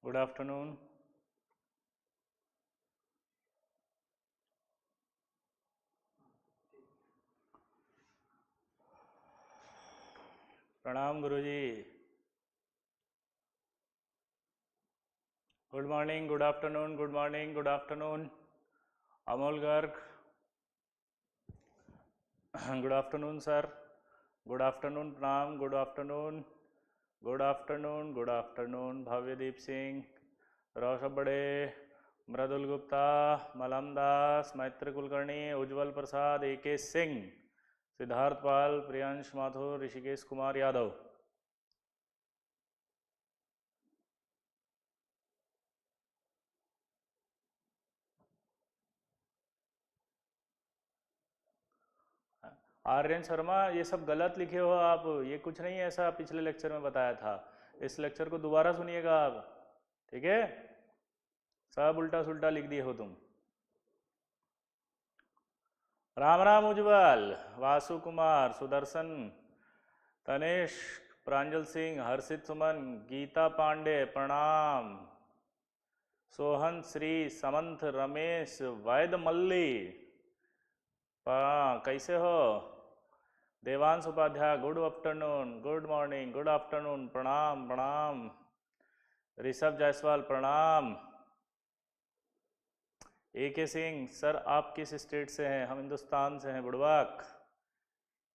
Good afternoon. प्रणाम गुरुजी। Good morning, good afternoon, good morning, good afternoon. Amol Garg, good afternoon sir. Good afternoon, प्रणाम, good afternoon, good afternoon, good afternoon. Bhavyadeep Singh, Raushab Bade, Mridul Gupta, मलम दास, मैत्र कुलकर्णी, उज्जवल प्रसाद, AK Singh, Siddharth पाल, प्रियांश माथुर, ऋषिकेश कुमार यादव। आर्यन शर्मा, ये सब गलत लिखे हो आप, ये कुछ नहीं ऐसा पिछले लेक्चर में बताया था। इस लेक्चर को दोबारा सुनिएगा आप, ठीक है? सब उल्टा सुल्टा लिख दिए हो तुम। राम राम उज्जवल, वासु कुमार, सुदर्शन, तनेश, प्रांजल सिंह, हर्षित सुमन, गीता पांडे, प्रणाम। सोहन श्री, समंथ, रमेश, वैद मल्ली, कैसे हो? Devansh Upadhyay, good afternoon, good morning, good afternoon, प्रणाम प्रणाम। ऋषभ जायसवाल, प्रणाम। AK सिंह, सर आप किस स्टेट से हैं? हम हिंदुस्तान से हैं बुड़वाक।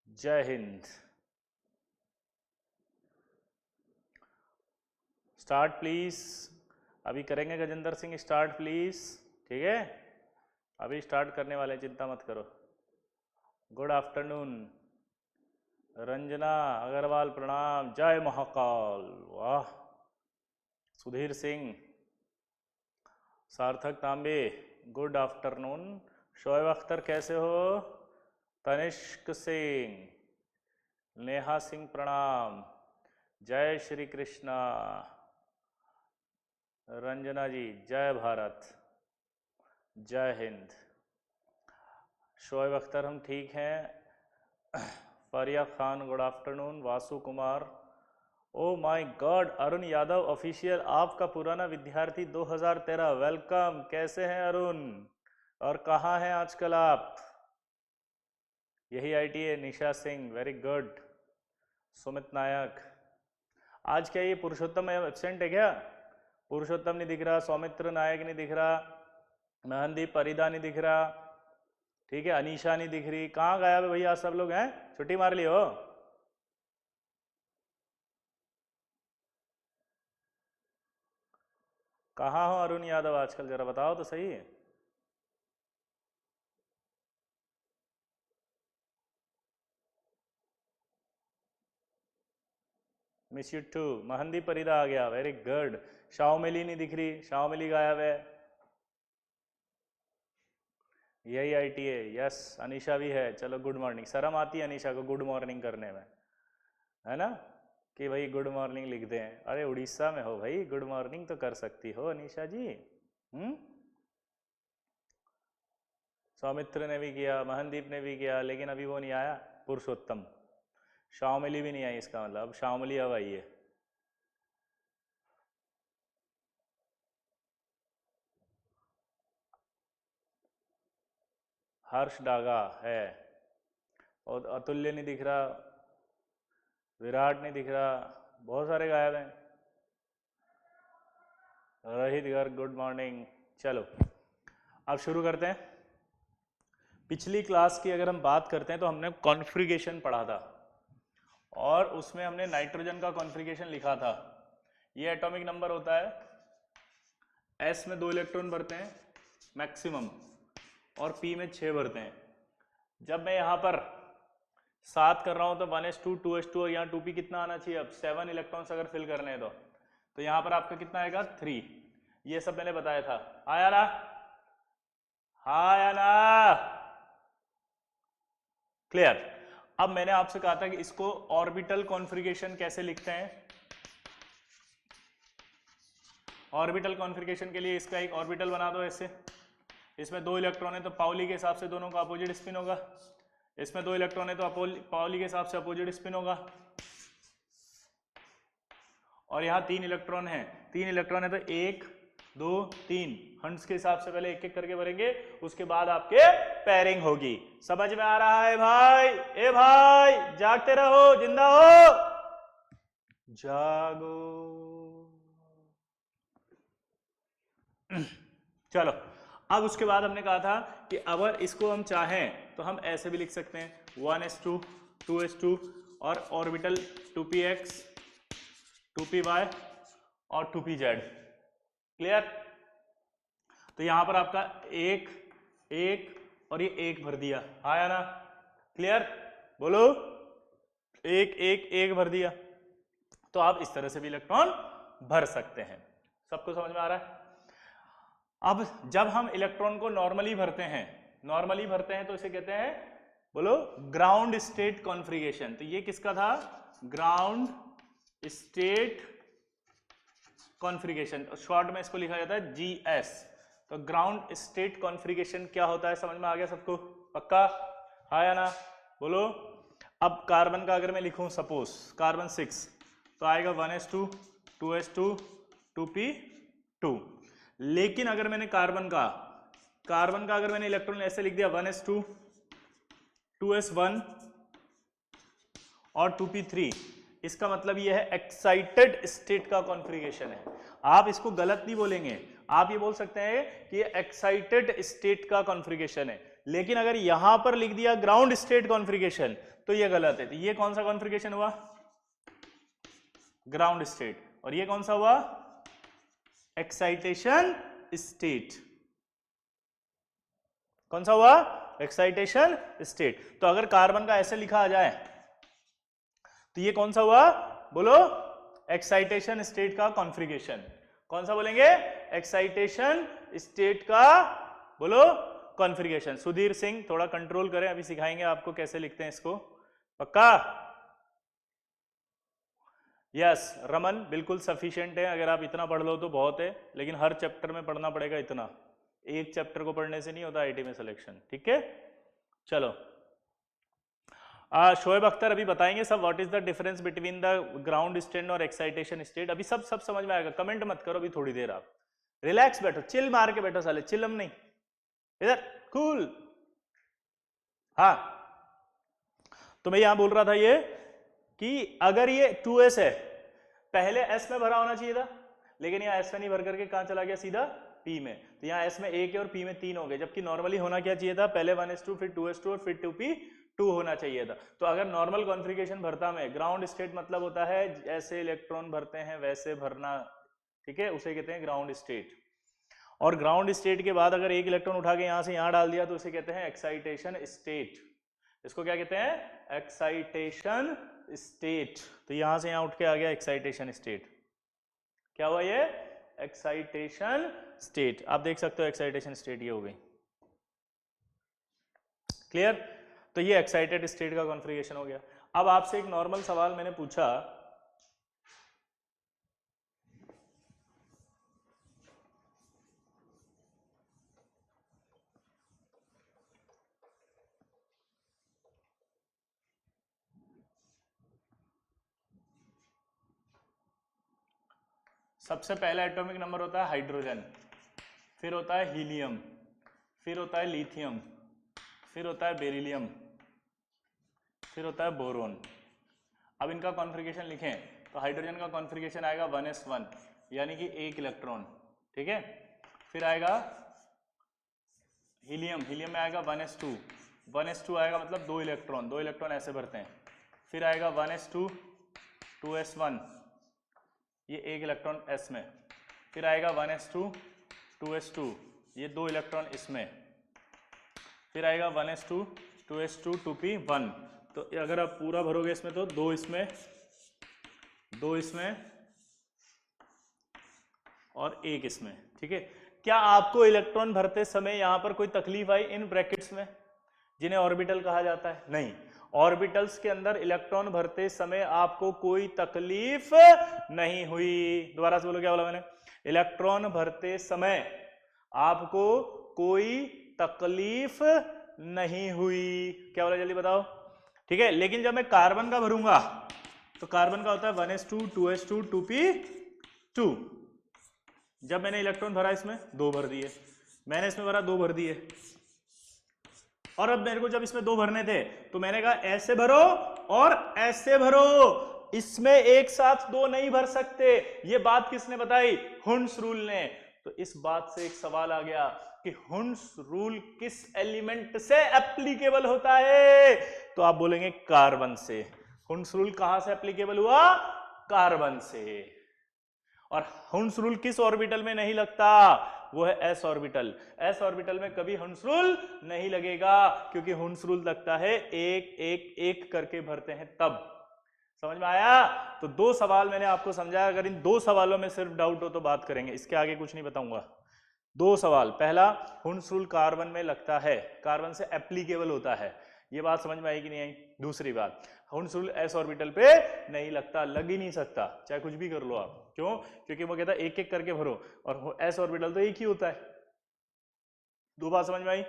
जय हिंद। Start please. अभी करेंगे गजेंद्र सिंह, स्टार्ट प्लीज, ठीक है? अभी स्टार्ट करने वाले, चिंता मत करो। Good afternoon. रंजना अग्रवाल, प्रणाम। जय महाकाल, वाह। सुधीर सिंह, सार्थक तांबे, गुड आफ्टरनून। शोएब अख्तर, कैसे हो? तनिष्क सिंह, नेहा सिंह, प्रणाम। जय श्री कृष्णा। रंजना जी, जय भारत, जय हिंद। शोएब अख्तर, हम ठीक हैं। Fariya Khan, good afternoon. Vasu Kumar, oh my God, Arun Yadav official, आपका पुराना विद्यार्थी 2013, वेलकम। कैसे हैं अरुण, और कहाँ हैं आजकल आप? यही ITA। Nisha Singh, very good. Sumit नायक, आज क्या ये पुरुषोत्तम एब्सेंट है क्या? पुरुषोत्तम नहीं दिख रहा, सौमित्र नायक नहीं दिख रहा, महनदीप परिदा नहीं दिख रहा, ठीक है, अनीशा नहीं दिख रही। कहाँ गायब है भैया सब लोग? हैं, छुट्टी मार ली हो? कहाँ हो अरुण यादव आजकल, जरा बताओ तो सही। Miss you too. Mahandeep Parida आ गया, वेरी गुड। शाओमिली नहीं दिख रही, शाओमिली गायब है। यही ITA, यस। अनीशा भी है, चलो गुड मॉर्निंग। शर्म आती है अनीशा को गुड मॉर्निंग करने में, है ना, कि भाई गुड मॉर्निंग लिख दें। अरे उड़ीसा में हो भाई, गुड मॉर्निंग तो कर सकती हो अनीशा जी। सौमित्र ने भी किया, महनदीप ने भी किया, लेकिन अभी वो नहीं आया पुरुषोत्तम। शाओमिली भी नहीं आई, इसका मतलब अब शाओमिली अब आई है। हर्ष डागा है, और अतुल्य नहीं दिख रहा, विराट नहीं दिख रहा, बहुत सारे गायब हैं। Rohit Garg, good morning. चलो अब शुरू करते हैं। पिछली क्लास की अगर हम बात करते हैं तो हमने कॉन्फ़िगरेशन पढ़ा था, और उसमें हमने नाइट्रोजन का कॉन्फ़िगरेशन लिखा था। ये एटॉमिक नंबर होता है, S में 2 इलेक्ट्रॉन भरते हैं मैक्सिमम, और P में 6 भरते हैं। जब मैं यहाँ पर 7 कर रहा हूँ तो 1s2 2s2, और यहाँ 2p कितना आना चाहिए? अब 7 इलेक्ट्रॉन्स अगर फिल करने हैं तो यहाँ पर आपका कितना आएगा? 3। ये सब मैंने बताया था, आया ना? आया ना? क्लियर? अब मैंने आपसे कहा था कि इसको ऑर्बिटल कॉन्फ़िगरेशन कैसे लिखते हैं। ऑर्बिटल कॉन्फ़िगरेशन के लिए इसका एक ऑर्बिटल बना दो ऐसे। इसमें 2 इलेक्ट्रॉन है तो पाउली के हिसाब से दोनों का अपोजिट स्पिन होगा। इसमें 2 इलेक्ट्रॉन है तो पाउली के हिसाब से अपोजिट स्पिन होगा। और यहाँ 3 इलेक्ट्रॉन है, 3 इलेक्ट्रॉन है तो 1 2 3 हंड्स के हिसाब से पहले एक एक करके भरेंगे, उसके बाद आपके पेयरिंग होगी। समझ में आ रहा है भाई? ए भाई जागते रहो, जिंदा हो, जागो। चलो, अब उसके बाद हमने कहा था कि अगर इसको हम चाहें तो हम ऐसे भी लिख सकते हैं 1s2 2s2 और ऑर्बिटल 2px 2py और 2pz। क्लियर? तो यहां पर आपका एक एक और ये एक भर दिया, आया ना? क्लियर? बोलो, एक एक एक भर दिया। तो आप इस तरह से भी इलेक्ट्रॉन भर सकते हैं। सबको समझ में आ रहा है? अब जब हम इलेक्ट्रॉन को नॉर्मली भरते हैं तो इसे कहते हैं, बोलो, ग्राउंड स्टेट कॉन्फ़िगरेशन। तो ये किसका था? ग्राउंड स्टेट कॉन्फ़िगरेशन, शॉर्ट में इसको लिखा जाता है GS। तो ग्राउंड स्टेट कॉन्फ़िगरेशन क्या होता है, समझ में आ गया सबको? पक्का? हाँ या ना? बोलो। अब कार्बन का अगर मैं लिखूं, सपोज कार्बन 6, तो आएगा 1s2 2s2 2p2। लेकिन अगर मैंने कार्बन का अगर मैंने इलेक्ट्रॉन ऐसे लिख दिया 1s2 2s1 और 2p3, इसका मतलब यह है एक्साइटेड स्टेट का कॉन्फ़िगरेशन है। आप इसको गलत नहीं बोलेंगे, आप ये बोल सकते हैं कि ये एक्साइटेड स्टेट का कॉन्फ़िगरेशन है। लेकिन अगर यहां पर लिख दिया ग्राउंड स्टेट कॉन्फ़िगरेशन तो ये गलत है। तो ये कौन सा कॉन्फ़िगरेशन हुआ? Ground state. और ये कौन सा हुआ? Excitation state. कौन सा हुआ? Excitation state. तो अगर कार्बन का ऐसे लिखा आ जाए तो ये कौन सा हुआ? बोलो, एक्साइटेशन स्टेट का कॉन्फ़िगरेशन। कौन सा बोलेंगे? एक्साइटेशन स्टेट का, बोलो, कॉन्फ़िगरेशन। सुधीर सिंह थोड़ा कंट्रोल करें, अभी सिखाएंगे आपको कैसे लिखते हैं इसको। पक्का? यस रमन, बिल्कुल सफिशिएंट है। अगर आप इतना पढ़ लो तो बहुत है, लेकिन हर चैप्टर में पढ़ना पड़ेगा इतना। एक चैप्टर को पढ़ने से नहीं होता आईटी में सिलेक्शन। ठीक है, चलो। शोएब अख्तर अभी बताएंगे सब, what is the difference between the ground state और एक्साइटेशन स्टेट। अभी सब समझ में आएगा। कमेंट मत करो अभी थोड़ी देर, आप रिलैक्स बैठो, चिल मार के बैठो साले, चिलम नहीं, इधर कूल। हाँ, तो मैं यहां बोल रहा था ये कि अगर ये 2s है, पहले s में भरा होना चाहिए था, लेकिन यहाँ s में नहीं भर करके कहां चला गया? सीधा p में। तो यहाँ s में 1 है और p में 3 हो गए, जबकि नॉर्मली होना क्या चाहिए था? पहले 1s2 फिर 2s2 और फिर 2p2 होना चाहिए था। तो अगर नॉर्मल कॉन्फ़िगरेशन भरता में, ग्राउंड स्टेट मतलब होता है जैसे इलेक्ट्रॉन भरते हैं वैसे भरना, ठीक है, उसे कहते हैं ग्राउंड स्टेट। और ग्राउंड स्टेट के बाद अगर एक इलेक्ट्रॉन उठा के यहां से यहां डाल दिया तो उसे कहते हैं एक्साइटेशन स्टेट। इसको क्या कहते हैं? Excitation state. तो यहां से यहां उठ के आ गया एक्साइटेशन स्टेट। क्या हुआ ये? Excitation state. आप देख सकते हो एक्साइटेशन स्टेट ये हो गई। क्लियर? तो ये एक्साइटेड स्टेट का कॉन्फ़िगरेशन हो गया। अब आपसे एक नॉर्मल सवाल मैंने पूछा, सबसे पहला एटॉमिक नंबर होता है हाइड्रोजन, फिर होता है हीलियम, फिर होता है लिथियम, फिर होता है बेरिलियम, फिर होता है बोरोन। अब इनका कॉन्फ़िगरेशन लिखें तो हाइड्रोजन का कॉन्फ़िगरेशन आएगा 1s1 यानी कि 1 इलेक्ट्रॉन, ठीक है। फिर आएगा हीलियम, हीलियम में आएगा 1s2, 1s2 आएगा मतलब 2 इलेक्ट्रॉन, 2 इलेक्ट्रॉन ऐसे भरते हैं। फिर आएगा 1s2 2s1, ये 1 इलेक्ट्रॉन s में। फिर आएगा 1s2 2s2, ये 2 इलेक्ट्रॉन इसमें। फिर आएगा 1s2 2s2 2p1। तो अगर आप पूरा भरोगे इसमें तो 2 इसमें, 2 इसमें और 1 इसमें, ठीक है। क्या आपको इलेक्ट्रॉन भरते समय यहां पर कोई तकलीफ आई इन ब्रैकेट्स में, जिन्हें ऑर्बिटल कहा जाता है? नहीं, ऑर्बिटल्स के अंदर इलेक्ट्रॉन भरते समय आपको कोई तकलीफ नहीं हुई। दोबारा से बोलो, क्या बोला मैंने? इलेक्ट्रॉन भरते समय आपको कोई तकलीफ नहीं हुई। क्या बोला, जल्दी बताओ? ठीक है, लेकिन जब मैं कार्बन का भरूंगा तो कार्बन का होता है 1s2 2s2 2p2। जब मैंने इलेक्ट्रॉन भरा इसमें 2 भर दिए, मैंने इसमें भरा 2 भर दिए, और अब मेरे को जब इसमें 2 भरने थे तो मैंने कहा ऐसे भरो और ऐसे भरो, इसमें एक साथ 2 नहीं भर सकते। ये बात किसने बताई? हुंस रूल ने। तो इस बात से एक सवाल आ गया कि हुंस रूल किस एलिमेंट से एप्लीकेबल होता है? तो आप बोलेंगे कार्बन से। हुंस रूल कहां से एप्लीकेबल हुआ? कार्बन से। और हुंस रूल किस ऑर्बिटल में नहीं लगता? वो है एस ऑर्बिटल। एस ऑर्बिटल में कभी हुंस रूल नहीं लगेगा, क्योंकि हुंस रूल लगता है एक एक एक करके भरते हैं तब। समझ में आया? तो 2 सवाल मैंने आपको समझाया। अगर इन 2 सवालों में सिर्फ डाउट हो तो बात करेंगे, इसके आगे कुछ नहीं बताऊंगा। 2 सवाल। पहला, हुंस रूल कार्बन में लगता है, कार्बन से एप्लीकेबल होता है, ये बात समझ में आई कि नहीं आई? दूसरी बात, हुंस रूल एस ऑर्बिटल पे नहीं लगता, लग ही नहीं सकता, चाहे कुछ भी कर लो आप। क्यों? क्योंकि वो कहता है एक एक करके भरो, और एस ऑर्बिटल तो एक ही होता है। 2 बात समझ में आई?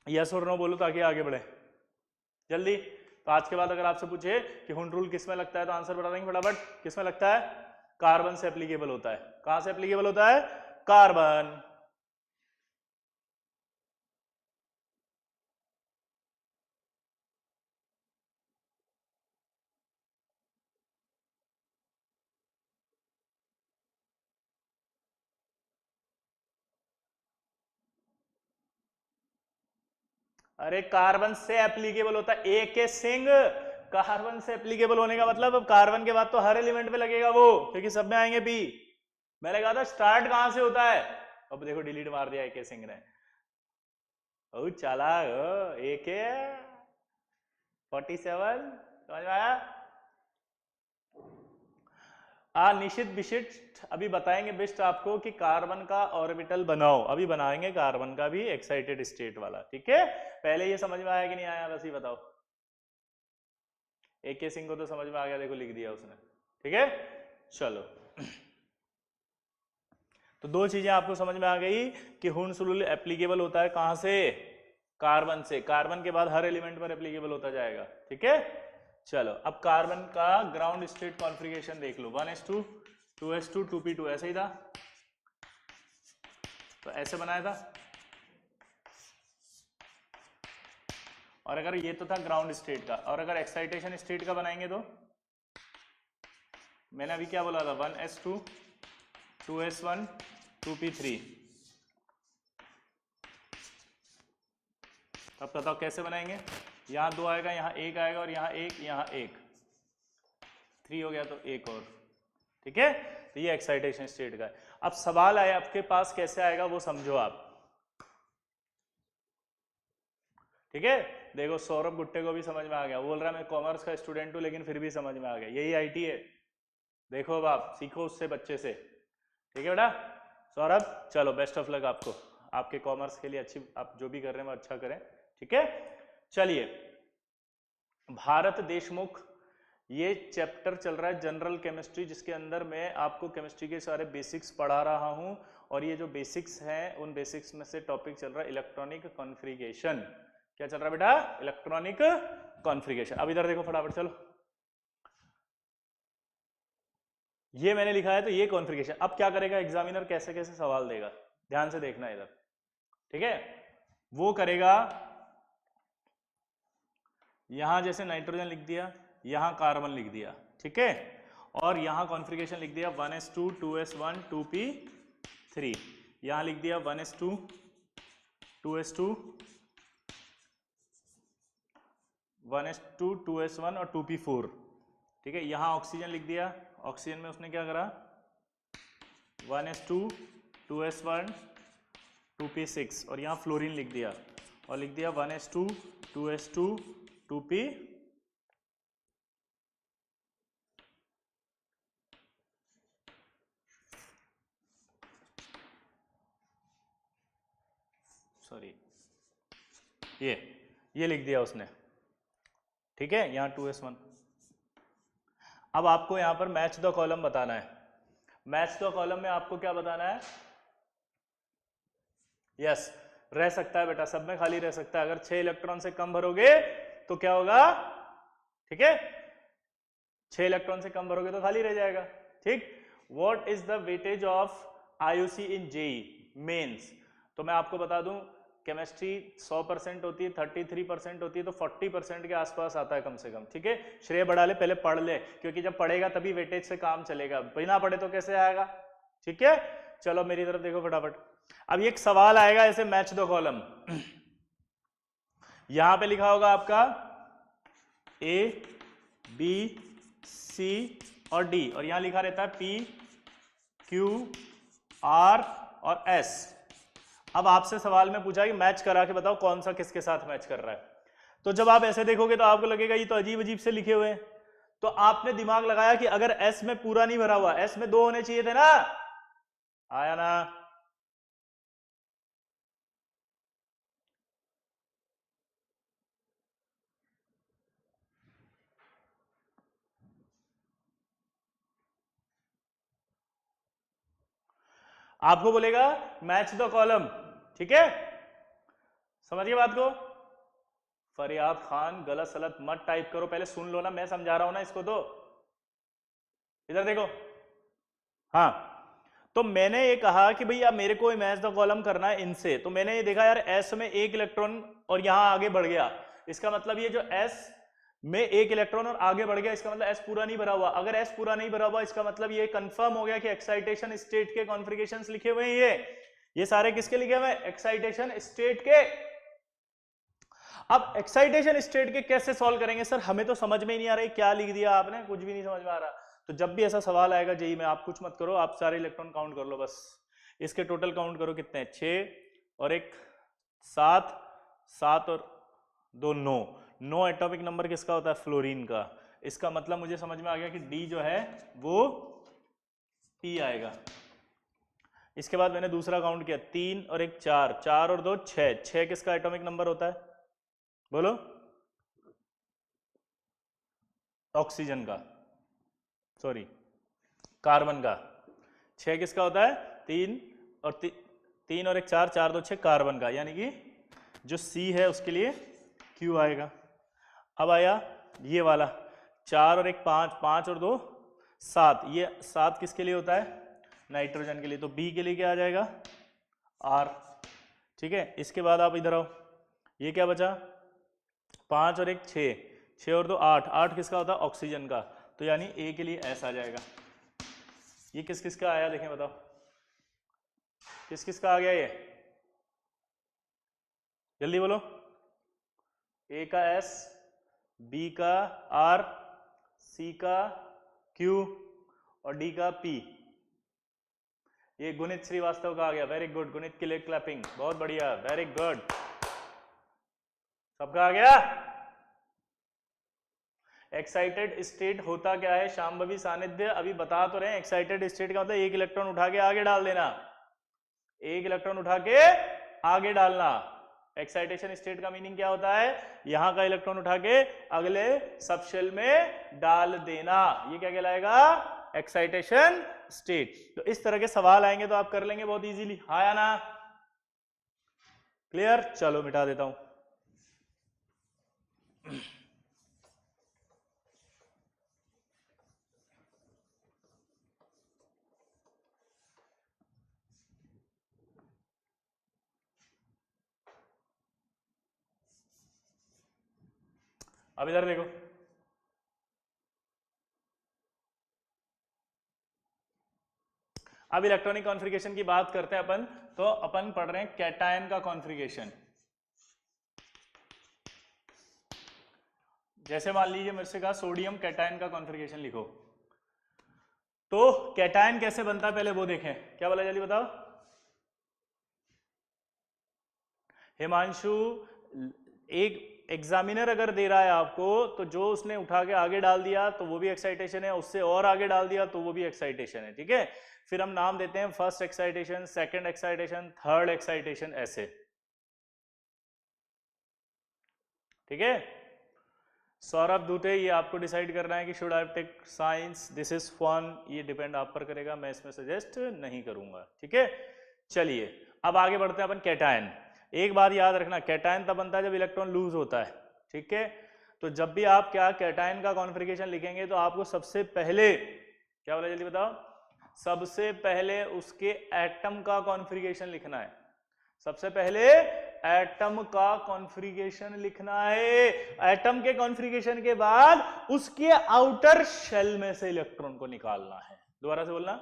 यस और नो बोलो ताकि आगे बढ़े जल्दी। तो आज के बाद अगर आपसे पूछे कि हुंस रूल किस में लगता है तो आंसर बता देंगे फटाफट। किस में लगता है? कार्बन से एप्लीकेबल होता है। कहां से एप्लीकेबल होता है? कार्बन। अरे कार्बन से एप्लीकेबल होता है, ए के सिंह। कार्बन से एप्लीकेबल होने का मतलब अब कार्बन के बाद तो हर एलिमेंट पे लगेगा वो, क्योंकि सब में आएंगे पी। मैंने कहा था स्टार्ट कहां से होता है, अब देखो डिलीट मार दिया ए के सिंह ने। ओ चला ए के 47, समझ में आया? निशित विशिष्ट अभी बताएंगे बेस्ट आपको कि कार्बन का ऑर्बिटल बनाओ, अभी बनाएंगे कार्बन का भी एक्साइटेड स्टेट वाला, ठीक है? पहले ये समझ में आया कि नहीं आया, बस ही बताओ। ए के सिंह को तो समझ में आ गया, देखो लिख दिया उसने, ठीक है? चलो तो 2 चीजें आपको समझ में आ गई कि हुंस रूल एप्लीकेबल होता है कहां से? कार्बन से। कार्बन के बाद हर एलिमेंट पर एप्लीकेबल होता जाएगा, ठीक है? चलो अब कार्बन का ग्राउंड स्टेट कॉन्फ़िगरेशन देख लो। 1s2 2s2 2p2 ऐसे ही था, तो ऐसे बनाया था। और अगर ये तो था ग्राउंड स्टेट का, और अगर एक्साइटेशन स्टेट का बनाएंगे तो मैंने अभी क्या बोला था? 1s2 2s1 2p3। अब बताओ कैसे बनाएंगे? यहाँ 2 आएगा, यहाँ 1 आएगा, और यहाँ 1, यहाँ 1, 3 हो गया तो 1 और, ठीक है? तो ये एक्साइटेशन स्टेट का है। अब सवाल आया आपके पास कैसे आएगा वो समझो आप, ठीक है? देखो सौरभ गुट्टे को भी समझ में आ गया, बोल रहा है मैं कॉमर्स का स्टूडेंट हूं लेकिन फिर भी समझ में आ गया, यही आईटी है। देखो अब आप सीखो उससे, बच्चे से, ठीक है बेटा? सौरभ चलो बेस्ट ऑफ लक आपको, आपके कॉमर्स के लिए अच्छी, आप जो भी कर रहे हैं वो अच्छा करें, ठीक है? चलिए, भारत देशमुख, ये चैप्टर चल रहा है जनरल केमिस्ट्री, जिसके अंदर मैं आपको केमिस्ट्री के सारे बेसिक्स पढ़ा रहा हूं, और ये जो बेसिक्स हैं उन बेसिक्स में से टॉपिक चल रहा है इलेक्ट्रॉनिक कॉन्फ़िगरेशन। क्या चल रहा है बेटा? Electronic configuration. अब इधर देखो फटाफट, चलो ये मैंने लिखा है तो ये कॉन्फ़िगरेशन। अब क्या करेगा एग्जामिनर, कैसे कैसे सवाल देगा, ध्यान से देखना इधर, ठीक है? वो करेगा, यहां जैसे नाइट्रोजन लिख दिया, यहां कार्बन लिख दिया, ठीक है? और यहां कॉन्फ़िगरेशन लिख दिया 1s2 2s1 2p3, यहां लिख दिया 1s2 2s2 1s2 2s1 और 2p4, ठीक है? यहां ऑक्सीजन लिख दिया, ऑक्सीजन में उसने क्या करा 1s2 2s1 2p6, और यहां फ्लोरीन लिख दिया, और लिख दिया 1s2 2s2 2p, सॉरी ये लिख दिया उसने, ठीक है? यहां 2s1। अब आपको यहां पर मैच द कॉलम बताना है। मैच द कॉलम में आपको क्या बताना है? यस, रह सकता है बेटा, सब में खाली रह सकता है। अगर 6 इलेक्ट्रॉन से कम भरोगे तो क्या होगा, ठीक है? 6 इलेक्ट्रॉन से कम भरोगे तो खाली रह जाएगा। ठीक, what is the weightage of IUC in JEE Mains? तो मैं आपको बता दूं, केमिस्ट्री 100% होती है, 33% होती है, तो 40% के आसपास आता है कम से कम। ठीक है, श्रेय बढ़ा ले, पहले पढ़ ले, क्योंकि जब पढ़ेगा तभी वेटेज से काम चलेगा, बिना पढ़े तो कैसे आएगा। ठीक है, चलो मेरी तरफ देखो फटाफट। अब एक सवाल आएगा ऐसे, मैच द कॉलम। यहां पे लिखा होगा आपका ए बी सी और डी, और यहां लिखा रहता है पी क्यू आर और एस। अब आपसे सवाल में पूछा कि मैच करा के बताओ कौन सा किसके साथ मैच कर रहा है। तो जब आप ऐसे देखोगे तो आपको लगेगा ये तो अजीब अजीब से लिखे हुए हैं। तो आपने दिमाग लगाया कि अगर एस में पूरा नहीं भरा हुआ, एस में 2 होने चाहिए थे ना, आया ना। आपको बोलेगा मैच द कॉलम। ठीक है, समझिए बात को। फरियाद खान गलत सलत मत टाइप करो, पहले सुन लो ना, मैं समझा रहा हूं ना इसको। तो इधर देखो, हाँ, तो मैंने ये कहा कि भैया मेरे को मैच द कॉलम करना है इनसे, तो मैंने ये देखा यार एस में 1 इलेक्ट्रॉन और यहां आगे बढ़ गया, इसका मतलब ये जो एस में 1 इलेक्ट्रॉन और आगे बढ़ गया, इसका मतलब एस पूरा नहीं भरा हुआ। अगर एस पूरा नहीं भरा हुआ, इसका मतलब ये कंफर्म हो गया कि एक्साइटेशन स्टेट के कॉन्फ़िगरेशंस लिखे हुए हैं। ये सारे किसके लिखे हुए हैं? एक्साइटेशन स्टेट के। अब एक्साइटेशन स्टेट के कैसे सॉल्व करेंगे सर? हमें तो समझ में ही नहीं आ रही, क्या लिख दिया आपने, कुछ भी नहीं समझ में आ रहा। तो जब भी ऐसा सवाल आएगा जेई में, आप कुछ मत करो, आप सारे इलेक्ट्रॉन काउंट कर लो बस। इसके टोटल काउंट करो कितने हैं, 6 और 1 7, 7 और 2 9। 9 एटॉमिक नंबर किसका होता है? फ्लोरीन का। इसका मतलब मुझे समझ में आ गया कि डी जो है वो पी आएगा। इसके बाद मैंने दूसरा काउंट किया, 3 और 1 4, 4 और 2 6। 6 किसका एटॉमिक नंबर होता है? बोलो। ऑक्सीजन का, सॉरी कार्बन का। 6 किसका होता है? 3 और 3 और 1 4, 4 2 6 कार्बन का, यानी कि जो सी है उसके लिए क्यू आएगा। अब आया ये वाला 4 और 1 5, 5 और 2 7, ये 7 किसके लिए होता है? नाइट्रोजन के लिए, तो बी के लिए क्या आ जाएगा? आर। ठीक है, इसके बाद आप इधर आओ, ये क्या बचा? 5 और 1 6, 6 और 2 8, 8 किसका होता है? ऑक्सीजन का, तो यानी ए के लिए एस आ जाएगा। ये किस किस का आया देखें, बताओ किस किस का आ गया ये, जल्दी बोलो। ए का एस, बी का आर, सी का क्यू और डी का पी। ये गुणित श्रीवास्तव का आ गया, वेरी गुड। गुणित के लिए क्लैपिंग, बहुत बढ़िया, वेरी गुड। सबका आ गया। एक्साइटेड स्टेट होता क्या है? शांभवी सानिध्य। अभी बता तो रहे हैं, एक्साइटेड स्टेट का मतलब 1 इलेक्ट्रॉन उठा के आगे डाल देना, 1 इलेक्ट्रॉन उठा के आगे डालना। एक्साइटेशन स्टेट का मीनिंग क्या होता है? यहां का इलेक्ट्रॉन उठा के अगले सबशेल में डाल देना, ये क्या कहलाएगा? Excitation state. तो इस तरह के सवाल आएंगे तो आप कर लेंगे बहुत इजीली, हाँ या ना? क्लियर? चलो मिटा देता हूं। अब इधर देखो, अब इलेक्ट्रॉनिक कॉन्फ़िगरेशन की बात करते हैं अपन। तो अपन पढ़ रहे हैं कैटायन का कॉन्फ़िगरेशन। जैसे मान लीजिए मेरे से कहा सोडियम कैटायन का कॉन्फ़िगरेशन लिखो, तो कैटायन कैसे बनता है पहले वो देखें। क्या बोला, जल्दी बताओ। हिमांशु, एक एग्जामिनर अगर दे रहा है आपको, तो जो उसने उठा के आगे डाल दिया तो वो भी एक्साइटेशन है, उससे और आगे डाल दिया तो वो भी एक्साइटेशन है। ठीक है, फिर हम नाम देते हैं first excitation, second excitation, third excitation, ऐसे। ठीक है, सौरभ दूटे, ये आपको डिसाइड करना है कि should I take science, this is fun, ये डिपेंड आप पर करेगा, मैं इसमें सजेस्ट नहीं करूंगा। ठीक है, चलिए अब आगे बढ़ते हैं अपन कैटायन। एक बात याद रखना, कैटायन तब बनता है जब इलेक्ट्रॉन लूज होता है। ठीक है, तो जब भी आप क्या कैटायन का कॉन्फ़िगरेशन लिखेंगे तो आपको सबसे पहले क्या बोला, जल्दी बताओ, सबसे पहले उसके एटम का कॉन्फ़िगरेशन लिखना है। सबसे पहले एटम का कॉन्फ़िगरेशन लिखना है। एटम के कॉन्फ़िगरेशन के बाद उसके आउटर शेल में से इलेक्ट्रॉन को निकालना है। दोबारा से बोलना,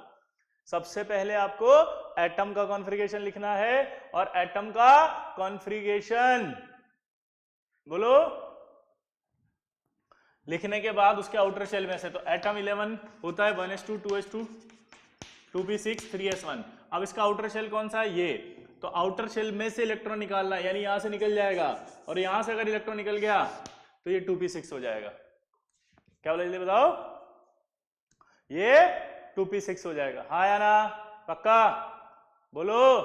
सबसे पहले आपको एटम का कॉन्फ़िगरेशन लिखना है और एटम का कॉन्फ़िगरेशन बोलो लिखने के बाद उसके आउटर शेल में से, तो एटम 11 होता है 1s2 2s2 2p6 3s1। अब इसका आउटर शेल कौन सा है, ये, तो आउटर शेल में से इलेक्ट्रॉन निकालना है, यानी यहां से निकल जाएगा और यहां से अगर इलेक्ट्रॉन निकल गया तो ये 2p6 हो जाएगा। क्या बोला जल्दी बताओ, ये 2p6 हो जाएगा, हाँ या ना, पक्का बोलो,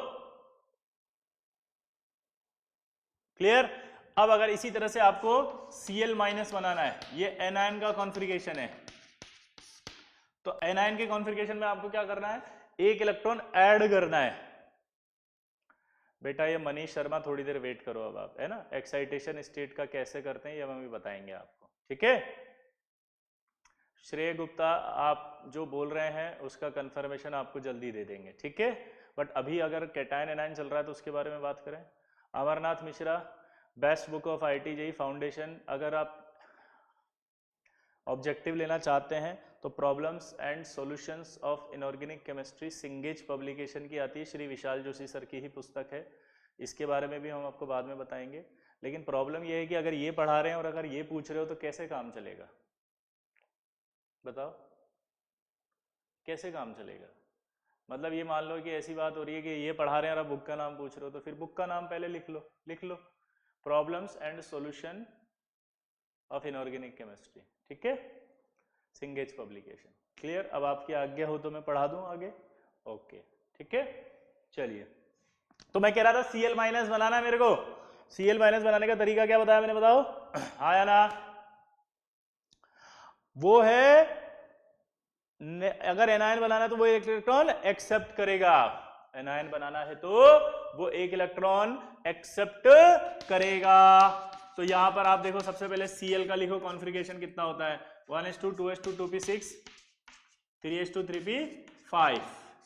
क्लियर। अब अगर इसी तरह से आपको Cl- बनाना है, ये एनायन का कॉन्फ़िगरेशन है, तो एनायन के कॉन्फ़िगरेशन में आपको क्या करना है, एक इलेक्ट्रॉन ऐड करना है। बेटा ये मनीष शर्मा थोड़ी देर वेट करो, अब आप है ना, एक्साइटेशन स्टेट का कैसे करते हैं ये हम अभी बताएंगे आपको, ठीक है। श्रेय गुप्ता आप जो बोल रहे हैं उसका कंफर्मेशन आपको जल्दी दे देंगे, ठीक है। बट अभी अगर कैटायन एनायन चल रहा है तो उसके बारे में बात करें। Amarnath Mishra, best book of IIT JEE foundation, अगर आप ऑब्जेक्टिव लेना चाहते हैं तो problems and solutions of inorganic chemistry Cengage publication की आती है, श्री विशाल जोशी सर की ही पुस्तक है। इसके बारे में भी हम आपको बाद में बताएंगे। लेकिन प्रॉब्लम यह है कि अगर ये पढ़ा रहे हैं और अगर ये पूछ रहे हो तो कैसे काम चलेगा, बताओ कैसे काम चलेगा। मतलब ये मान लो कि ऐसी बात हो रही है कि ये पढ़ा रहे हैं और आप बुक का नाम पूछ रहे हो, तो फिर बुक का नाम पहले लिख लो, problems and solution of inorganic chemistry, ठीक है, सिंगेज पब्लिकेशन, क्लियर। अब आपकी आज्ञा हो तो मैं पढ़ा दूं आगे, ओके, ठीक है। चलिए, तो मैं कह रहा था Cl- बनाना है मेरे को। Cl- बनाने का तरीका क्या बताया मैंने, बताओ, हाँ या ना। वो है, अगर एनायन बनाना है तो वो एक इलेक्ट्रॉन एक्सेप्ट करेगा, एनायन बनाना है तो वो एक इलेक्ट्रॉन एक्सेप्ट करेगा। तो यहां पर आप देखो, सबसे पहले Cl का लिखो, कॉन्फ़िगरेशन कितना होता है, 1s2 2s2 2p6 3s2 3p5,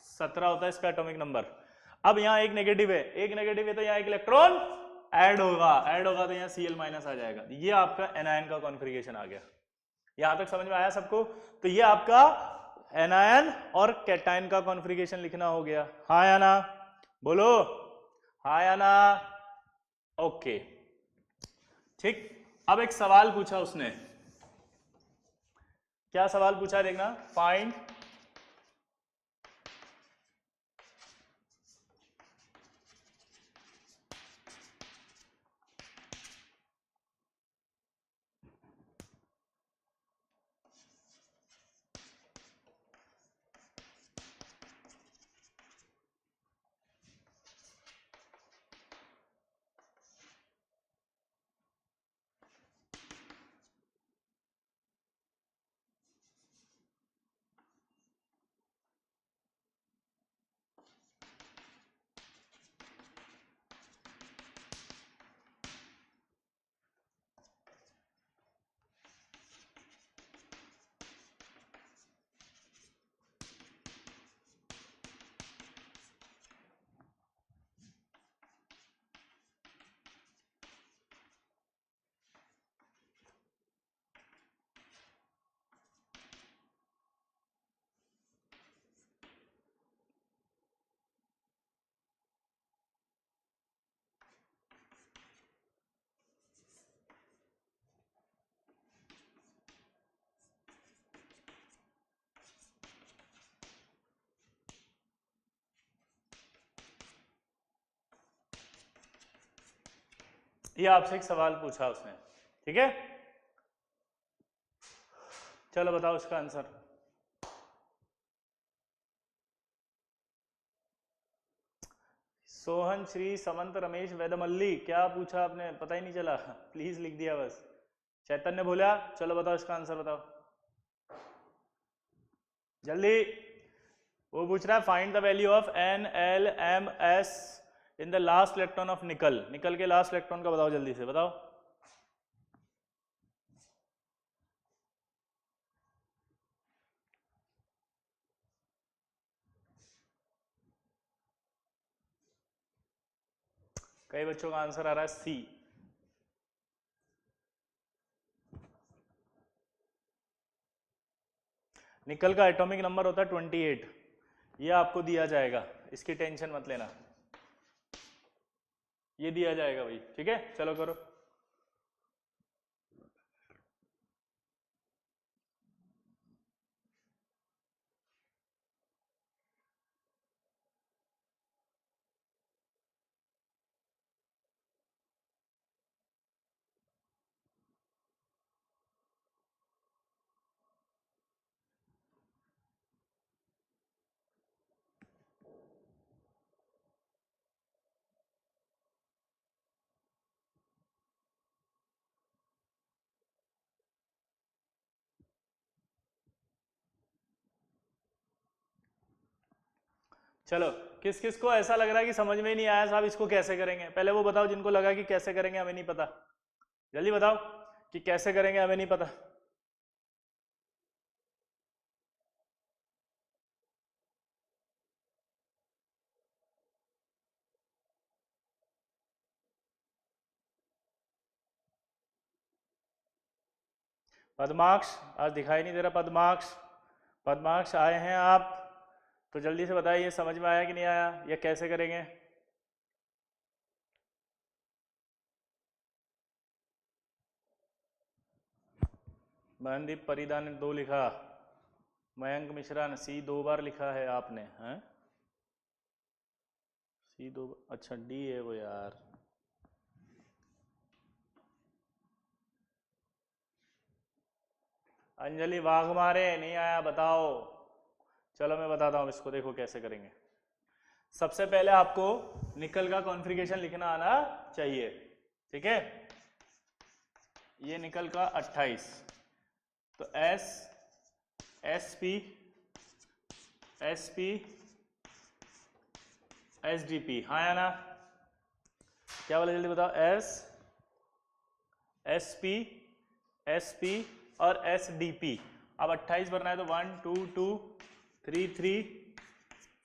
17 होता है इसका एटॉमिक नंबर। अब यहाँ एक नेगेटिव है, तो यहाँ एक इलेक्ट्रॉन ऐड होगा तो यहाँ Cl- आ जाएगा। ये आपका एनायन का कॉन्फ़िगरेशन आ गया। यहां तक समझ में आया सबको। तो ये आपका एनायन और कैटायन का कॉन्फ़िगरेशन लिखना हो गया, हाँ या ना, बोलो हाँ या ना, ओके, ठीक। अब एक सवाल पूछा उसने, क्या सवाल पूछा देखना, फाइंड ये आपसे एक सवाल पूछा उसने, ठीक है। चलो बताओ इसका आंसर। सोहन श्री समंत रमेश वेदमल्ली, क्या पूछा आपने, पता ही नहीं चला, प्लीज लिख दिया बस। चैतन्य बोला, चलो बताओ इसका आंसर बताओ जल्दी। वो पूछ रहा है find the value of NLMS in the last electron of निकल, निकल के लास्ट इलेक्ट्रॉन का बताओ, जल्दी से बताओ। कई बच्चों का आंसर आ रहा है सी। निकल का एटॉमिक नंबर होता है 28, ये आपको दिया जाएगा, इसकी टेंशन मत लेना, ये दिया जाएगा भाई, ठीक है। चलो करो। चलो, किस किस को ऐसा लग रहा है कि समझ में ही नहीं आया साहब इसको कैसे करेंगे, पहले वो बताओ जिनको लगा कि कैसे करेंगे हमें नहीं पता, जल्दी बताओ कि कैसे करेंगे हमें नहीं पता। पद्माक्ष, आज दिखाई नहीं दे रहा पद्माक्ष, पद्माक्ष आए हैं आप तो जल्दी से बताइए समझ में आया कि नहीं आया, या कैसे करेंगे। महनदीप परिदा ने 2 लिखा, मयंक मिश्रा ने सी 2 बार लिखा है आपने, हैं सी 2, अच्छा डी है वो यार। अंजलि वाघमारे नहीं आया, बताओ। चलो मैं बताता हूँ इसको, देखो कैसे करेंगे। सबसे पहले आपको निकल का कॉन्फ़िगरेशन लिखना आना चाहिए, ठीक है। ये निकल का 28, तो S S P S D P, हाँ या ना, क्या बोले जल्दी बताओ। एस पी और एस डी पी। अब 28 भरना है तो 1 2 2 3 3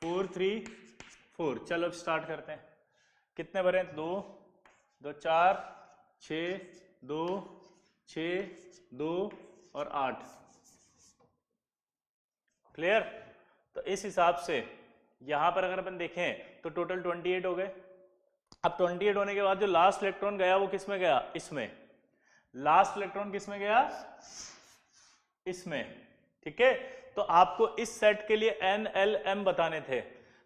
4 3 4। चलो अब स्टार्ट करते हैं, कितने भरे, 2 2 4 6 2 6 2 और 8, क्लियर। तो इस हिसाब से यहां पर अगर अपन देखें तो टोटल 28 हो गए। अब 28 होने के बाद जो लास्ट इलेक्ट्रॉन गया वो किस में गया, इसमें। लास्ट इलेक्ट्रॉन किस में गया, इसमें, ठीक है। तो आपको इस सेट के लिए एन एल एम बताने थे,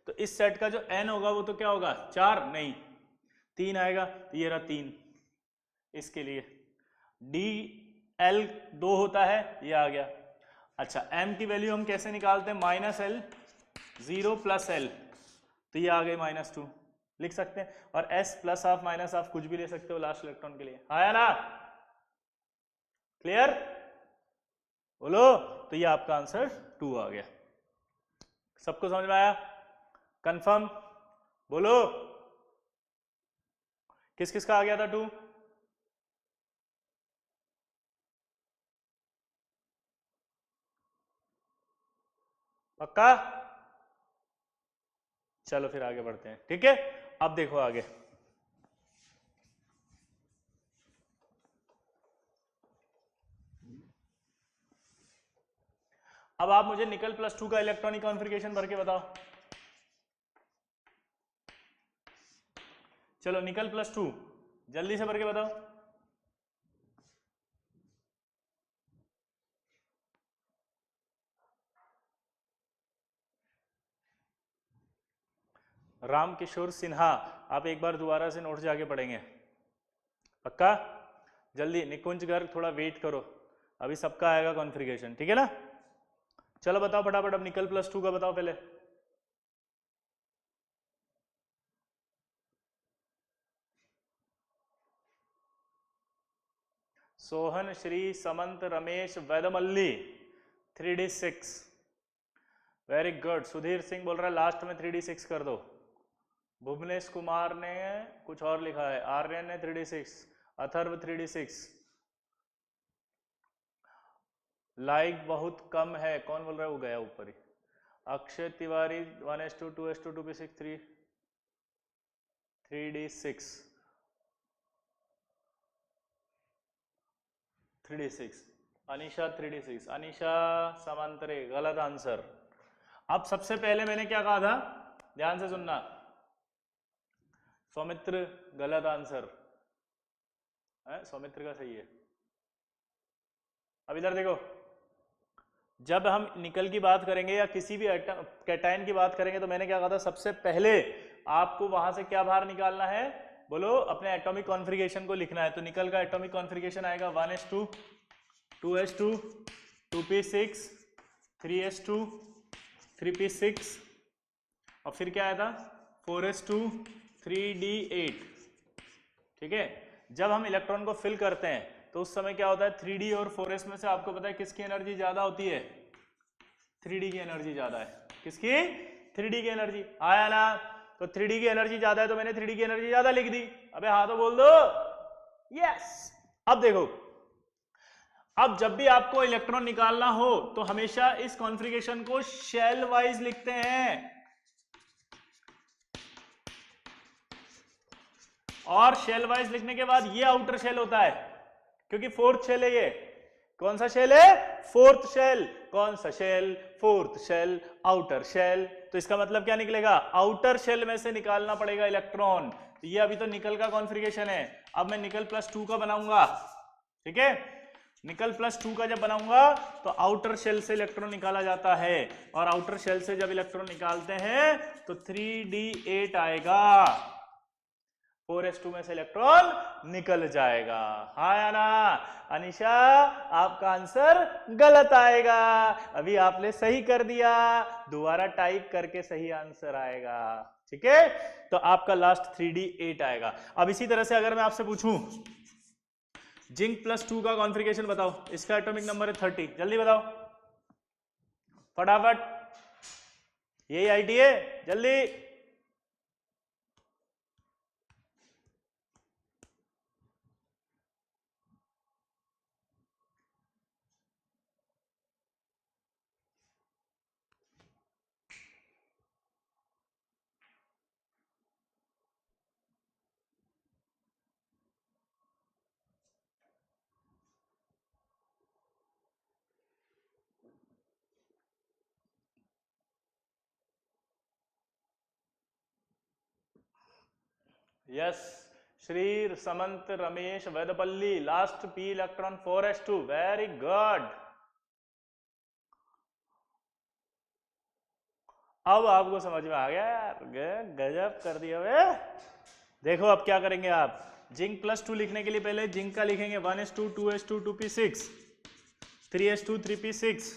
तो इस सेट का जो एन होगा वो तो क्या होगा, 4 नहीं 3 आएगा, तो ये रहा 3 इसके लिए। डी एल 2 होता है, ये आ गया। अच्छा, एम की वैल्यू हम कैसे निकालते हैं, -L 0 + L, तो ये आ गई -2 लिख सकते हैं। और S plus half minus half कुछ भी ले सकते हो लास्ट इलेक्ट्रॉन के लिए, आया ना, क्लियर, बोलो। तो ये आपका आंसर 2 आ गया। सबको समझ में आया, कंफर्म, बोलो किस किस का आ गया था 2। पक्का, चलो फिर आगे बढ़ते हैं, ठीक है। अब देखो आगे, अब आप मुझे निकल +2 का इलेक्ट्रॉनिक कॉन्फ़िगरेशन भर के बताओ। चलो निकल +2 जल्दी से भर के बताओ। राम किशोर सिन्हा, आप एक बार दोबारा से नोट जाके पढ़ेंगे, पक्का। जल्दी निकुंज गर्ग थोड़ा वेट करो, अभी सबका आएगा कॉन्फ़िगरेशन, ठीक है ना। चलो बताओ फटाफट, अब निकल +2 का बताओ पहले। Sohan, Shri, Samant, Ramesh, Vaidmalli 3D6, very good. Sudhir Singh बोल रहा है लास्ट में 3D6 कर दो। भुवनेश कुमार ने कुछ और लिखा है, आर्यन ने 3D6, अथर्व 3D6, लाइक बहुत कम है, कौन बोल रहा है, वो गया ऊपर ही। Akshay Tiwari 1s2 2s2 2p6 3, 3d6 3d6 Anisha 3d6 Anisha समांतरे गलत आंसर। अब सबसे पहले मैंने क्या कहा था, ध्यान से सुनना, सौमित्र गलत आंसर है, सौमित्र का सही है। अब इधर देखो, जब हम निकल की बात करेंगे या किसी भी कैटायन की बात करेंगे तो मैंने क्या कहा था, सबसे पहले आपको वहां से क्या बाहर निकालना है, बोलो, अपने एटॉमिक कॉन्फ़िगरेशन को लिखना है। तो निकल का एटॉमिक कॉन्फ़िगरेशन आएगा 1s2 2s2 2p6 3s2 3p6 और फिर क्या आया था 4s2 3d8। ठीक है, जब हम इलेक्ट्रॉन को फिल करते हैं तो उस समय क्या होता है, 3d और 4s में से आपको पता है किसकी एनर्जी ज्यादा होती है, 3d की एनर्जी ज्यादा है। किसकी? 3d की एनर्जी। आया ना? तो 3d की एनर्जी ज्यादा है तो मैंने 3d की एनर्जी ज्यादा लिख दी। अबे हाँ तो बोल दो यस। अब देखो, अब जब भी आपको इलेक्ट्रॉन निकालना हो तो हमेशा इस कॉन्फ़िगरेशन को शेल वाइज लिखते हैं, और शेल वाइज लिखने के बाद ये आउटर शेल होता है, क्योंकि फोर्थ शेल है ये। कौन सा शेल है? Fourth shell. कौन सा shell? Fourth shell, outer shell. तो इसका मतलब क्या निकलेगा, आउटर शेल में से निकालना पड़ेगा इलेक्ट्रॉन। तो ये अभी तो निकल का कॉन्फ़िगरेशन है, अब मैं निकल +2 का बनाऊंगा। ठीक है, निकल +2 का जब बनाऊंगा तो आउटर शेल से इलेक्ट्रॉन निकाला जाता है, और आउटर शेल से जब इलेक्ट्रॉन निकालते हैं तो 3d8 आएगा, 4s2 में से इलेक्ट्रॉन निकल जाएगा। हाँ या ना? अनीशा आपका आंसर गलत आएगा, अभी आपने सही कर दिया, दोबारा टाइप करके सही आंसर आएगा। ठीक है, तो आपका लास्ट 3d8 आएगा। अब इसी तरह से अगर मैं आपसे पूछूं जिंक +2 का कॉन्फ़िगरेशन बताओ, इसका एटॉमिक नंबर है 30, जल्दी बताओ फटाफट, यही आईटी है, जल्दी। यस, श्रीर Samant Ramesh Vaidpalli, last p electron 4s2, very good. अब आपको समझ में आ गया यार, गजब कर दिया वे। देखो अब क्या करेंगे आप, जिंक +2 लिखने के लिए पहले जिंक का लिखेंगे 1s2 2s2 2p6 3s2 3p6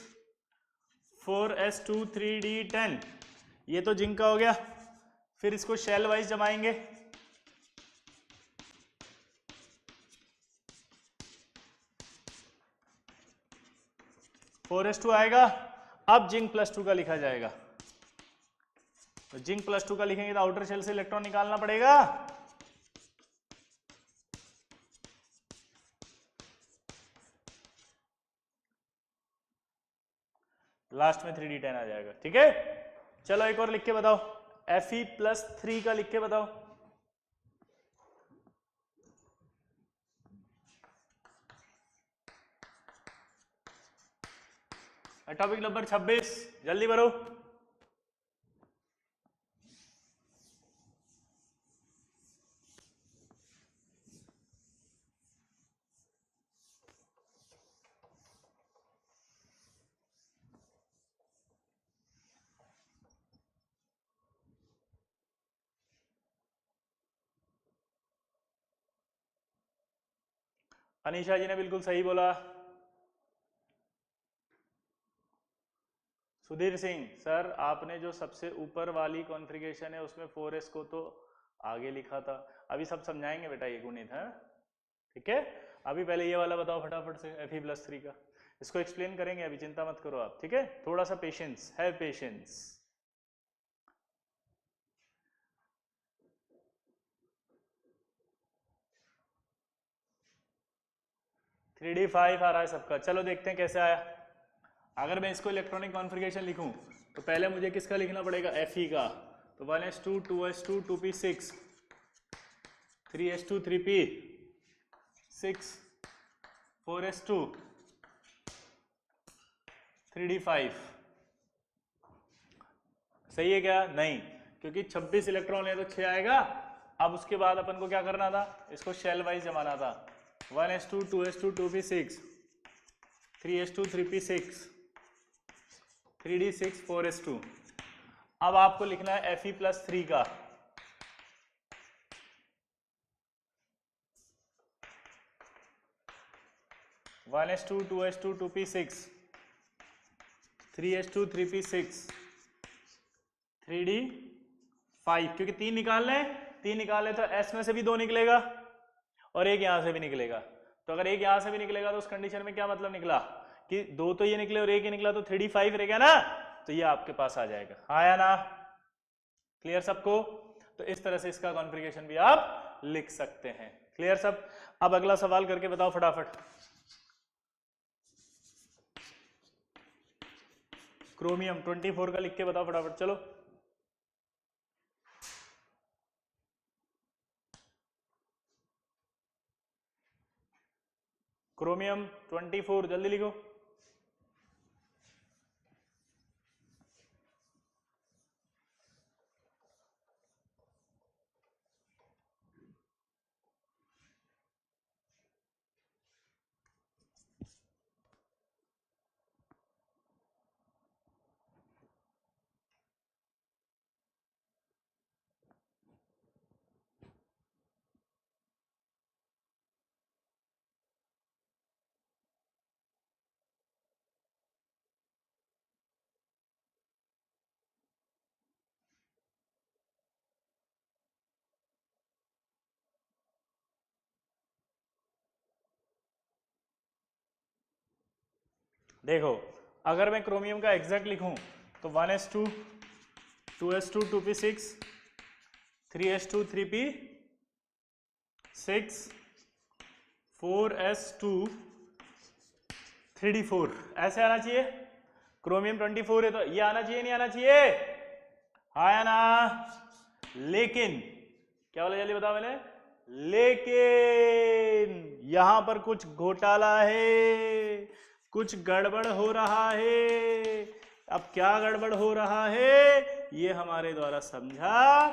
4s2 3d10, ये तो जिंक का हो गया। फिर इसको शेल वाइज जमाएंगे, 4s2 आएगा। अब जिंक +2 का लिखा जाएगा, तो जिंक +2 का लिखेंगे तो आउटर शेल से इलेक्ट्रॉन निकालना पड़ेगा, लास्ट में 3d10 आ जाएगा। ठीक है, चलो एक और लिख के बताओ, Fe+3 का लिख के बताओ। टॉपिक नंबर 26, जल्दी भरो। अनीशा जी ने बिल्कुल सही बोला। सुधीर सिंह सर, आपने जो सबसे ऊपर वाली कॉन्फ़िगरेशन है उसमें 4s को तो आगे लिखा था, अभी सब समझाएंगे बेटा ये गुणित है। ठीक है, अभी पहले ये वाला बताओ फटाफट से, Fe+3 का, इसको एक्सप्लेन करेंगे, अभी चिंता मत करो आप। ठीक है, थोड़ा सा पेशेंस, हैव पेशेंस। 3d5 आ रहा है सबका, चलो देखते हैं कैसे आया। अगर मैं इसको इलेक्ट्रॉनिक कॉन्फ़िगरेशन लिखूं तो पहले मुझे किसका लिखना पड़ेगा, Fe का, तो 1s2 2s2 2p6 3s2 3p 6 4s2 3d5। सही है क्या? नहीं, क्योंकि 26 इलेक्ट्रॉन है तो 6 आएगा। अब उसके बाद अपन को क्या करना था, इसको शेल वाइज जमाना था। 1s2 2s2 2p6 3s2 3p6 3d6 4s2। अब आपको लिखना है Fe+3 का। One S to 2s2 2p6 3s2 3p6 3d5, क्योंकि 3 निकालने, 3 निकाले तो s में से भी 2 निकलेगा और एक यहां से भी निकलेगा। तो अगर एक यहां से भी निकलेगा तो उस कंडीशन में क्या मतलब निकला कि 2 तो ये निकले और एक ही निकला, तो 3d5 रहेगा ना, तो ये आपके पास आ जाएगा। आया ना? क्लियर सबको? तो इस तरह से इसका कॉन्फ़िगरेशन भी आप लिख सकते हैं। क्लियर सब? अब अगला सवाल करके बताओ फटाफट। क्रोमियम 24 का लिख के बताओ फटाफट, चलो। क्रोमियम 24 जल्दी लिखो। देखो, अगर मैं क्रोमियम का एग्जैक्ट लिखूं तो 1s2 2s2 2p6 3s2 3p6 4s2 3d4 ऐसे आना चाहिए। क्रोमियम 24 है तो ये आना चाहिए, नहीं आना चाहिए? आया ना? लेकिन क्या बोला, जल्दी बताओ मैंने। लेकिन यहां पर कुछ घोटाला है, कुछ गड़बड़ हो रहा है। अब क्या गड़बड़ हो रहा है ये हमारे द्वारा समझा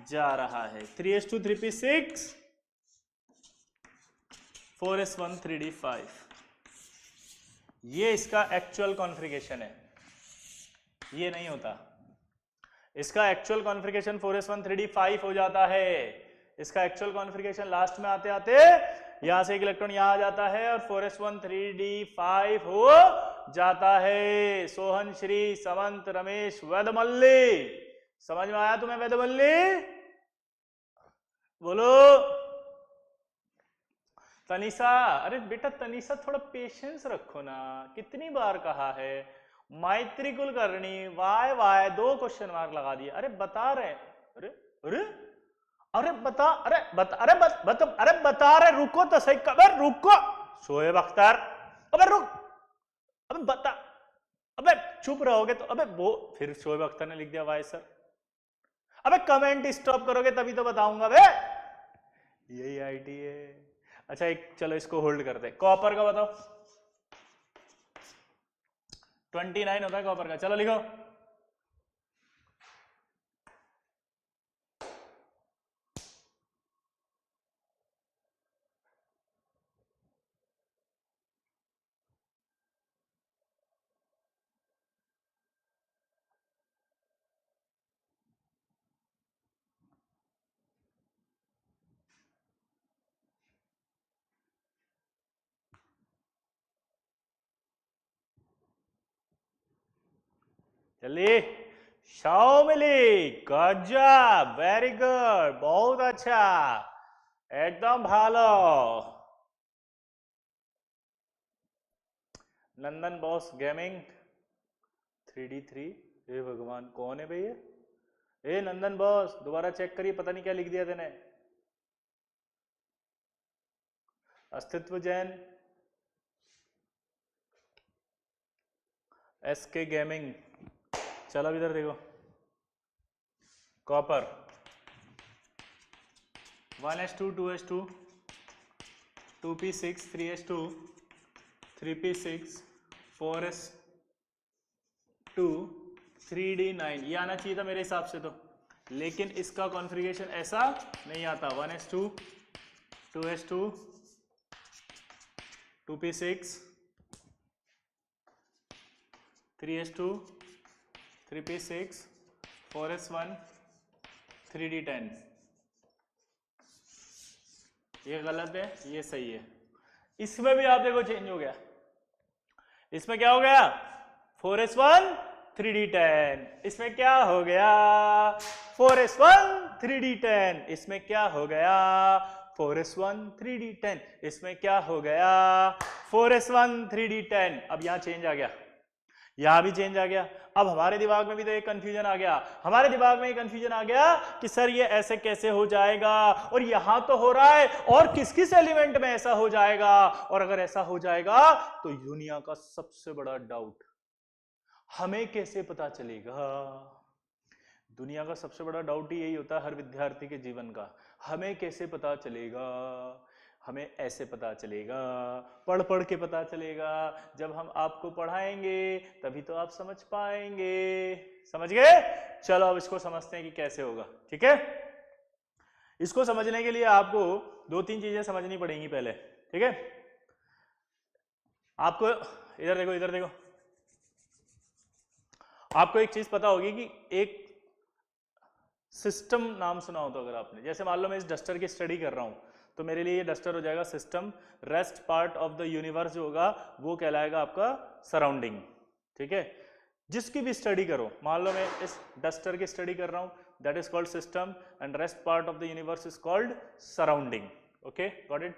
जा रहा है। 3s2 3p6 4s1 3d5 ये इसका एक्चुअल कॉन्फ़िगरेशन है। ये नहीं होता, इसका एक्चुअल कॉन्फ़िगरेशन 4s1 3d5 हो जाता है। इसका एक्चुअल कॉन्फ़िगरेशन लास्ट में आते आते यहां से एक इलेक्ट्रॉन यहां आ जाता है और 4s1 3d5 हो जाता है। सोहन श्री समंत रमेश वेदमल्ली, समझ में आया तुम्हें वेदमल्ली? बोलो। तनिषा, अरे बेटा तनिषा थोड़ा पेशेंस रखो ना, कितनी बार कहा है। मैत्री कुलकर्णी वाय वाय 2 क्वेश्चन मार्क लगा दिए। अरे बता रहे, अरे अरे अरे बता, अरे बता, अरे बता, अरे बता रहे, रुको तो सही, अबे रुको। शोएब अख्तर, अबे रुक, अबे बता, अबे चुप रहोगे तो, अबे वो फिर शोएब अख्तर ने लिख दिया वाय सर। अबे कमेंट स्टॉप करोगे तभी तो बताऊंगा बे, यही आईटी है। अच्छा एक, चलो इसको होल्ड करते हैं। कॉपर का बताओ। 29 होता है कॉपर का, चलो लिखो। जल्दी। शाओमिली, गजब, वेरी गुड, बहुत अच्छा, एकदम भालो। नंदन बॉस गेमिंग 3d3, हे भगवान कौन है भैया? ए नंदन बॉस दोबारा चेक करिए, पता नहीं क्या लिख दिया तेने। अस्तित्व जैन, एसके गेमिंग, चलो अब इधर देखो। Copper 1s2 2s2 2p6 3s2 3p6 4s2 3d9, ये आना चाहिए था मेरे हिसाब से तो, लेकिन इसका कॉन्फ़िगरेशन ऐसा नहीं आता। 1s2 2s2 2p6 3s2 3p6 4s1 3d10, ये गलत है, ये सही है। इसमें भी आप देखो चेंज हो गया, इसमें क्या हो गया 4s1 3d10, इसमें क्या हो गया 4s1 3d10, इसमें क्या हो गया 4s1 3d10, इसमें क्या हो गया 4s1 3d10। अब यहां चेंज आ गया, यहां भी चेंज आ गया। अब हमारे दिमाग में भी तो एक कंफ्यूजन आ गया, हमारे दिमाग में एक कंफ्यूजन आ गया कि सर ये ऐसे कैसे हो जाएगा, और यहां तो हो रहा है, और किस किस एलिमेंट में ऐसा हो जाएगा, और अगर ऐसा हो जाएगा तो दुनिया का सबसे बड़ा डाउट, हमें कैसे पता चलेगा। दुनिया का सबसे बड़ा डाउट ही यही होता है हर विद्यार्थी के जीवन का, हमें कैसे पता चलेगा। हमें ऐसे पता चलेगा, पढ़ पढ़ के पता चलेगा, जब हम आपको पढ़ाएंगे तभी तो आप समझ पाएंगे। समझ गए? चलो अब इसको समझते हैं कि कैसे होगा। ठीक है, इसको समझने के लिए आपको दो तीन चीजें समझनी पड़ेंगी पहले। ठीक है, आपको इधर देखो, इधर देखो, आपको एक चीज पता होगी कि एक सिस्टम नाम सुना हो तो अगर आपने, जैसे मान लो मैं इस डस्टर की स्टडी कर रहा हूं तो मेरे लिए ये डस्टर हो जाएगा system, rest part of the universe जो होगा वो कहलाएगा आपका सराउंडिंग। ठीक है, जिसकी भी स्टडी करो, मान लो मैं इस डस्टर की स्टडी कर रहा हूं, that is called system and rest part of the universe is called surrounding. Okay, got it.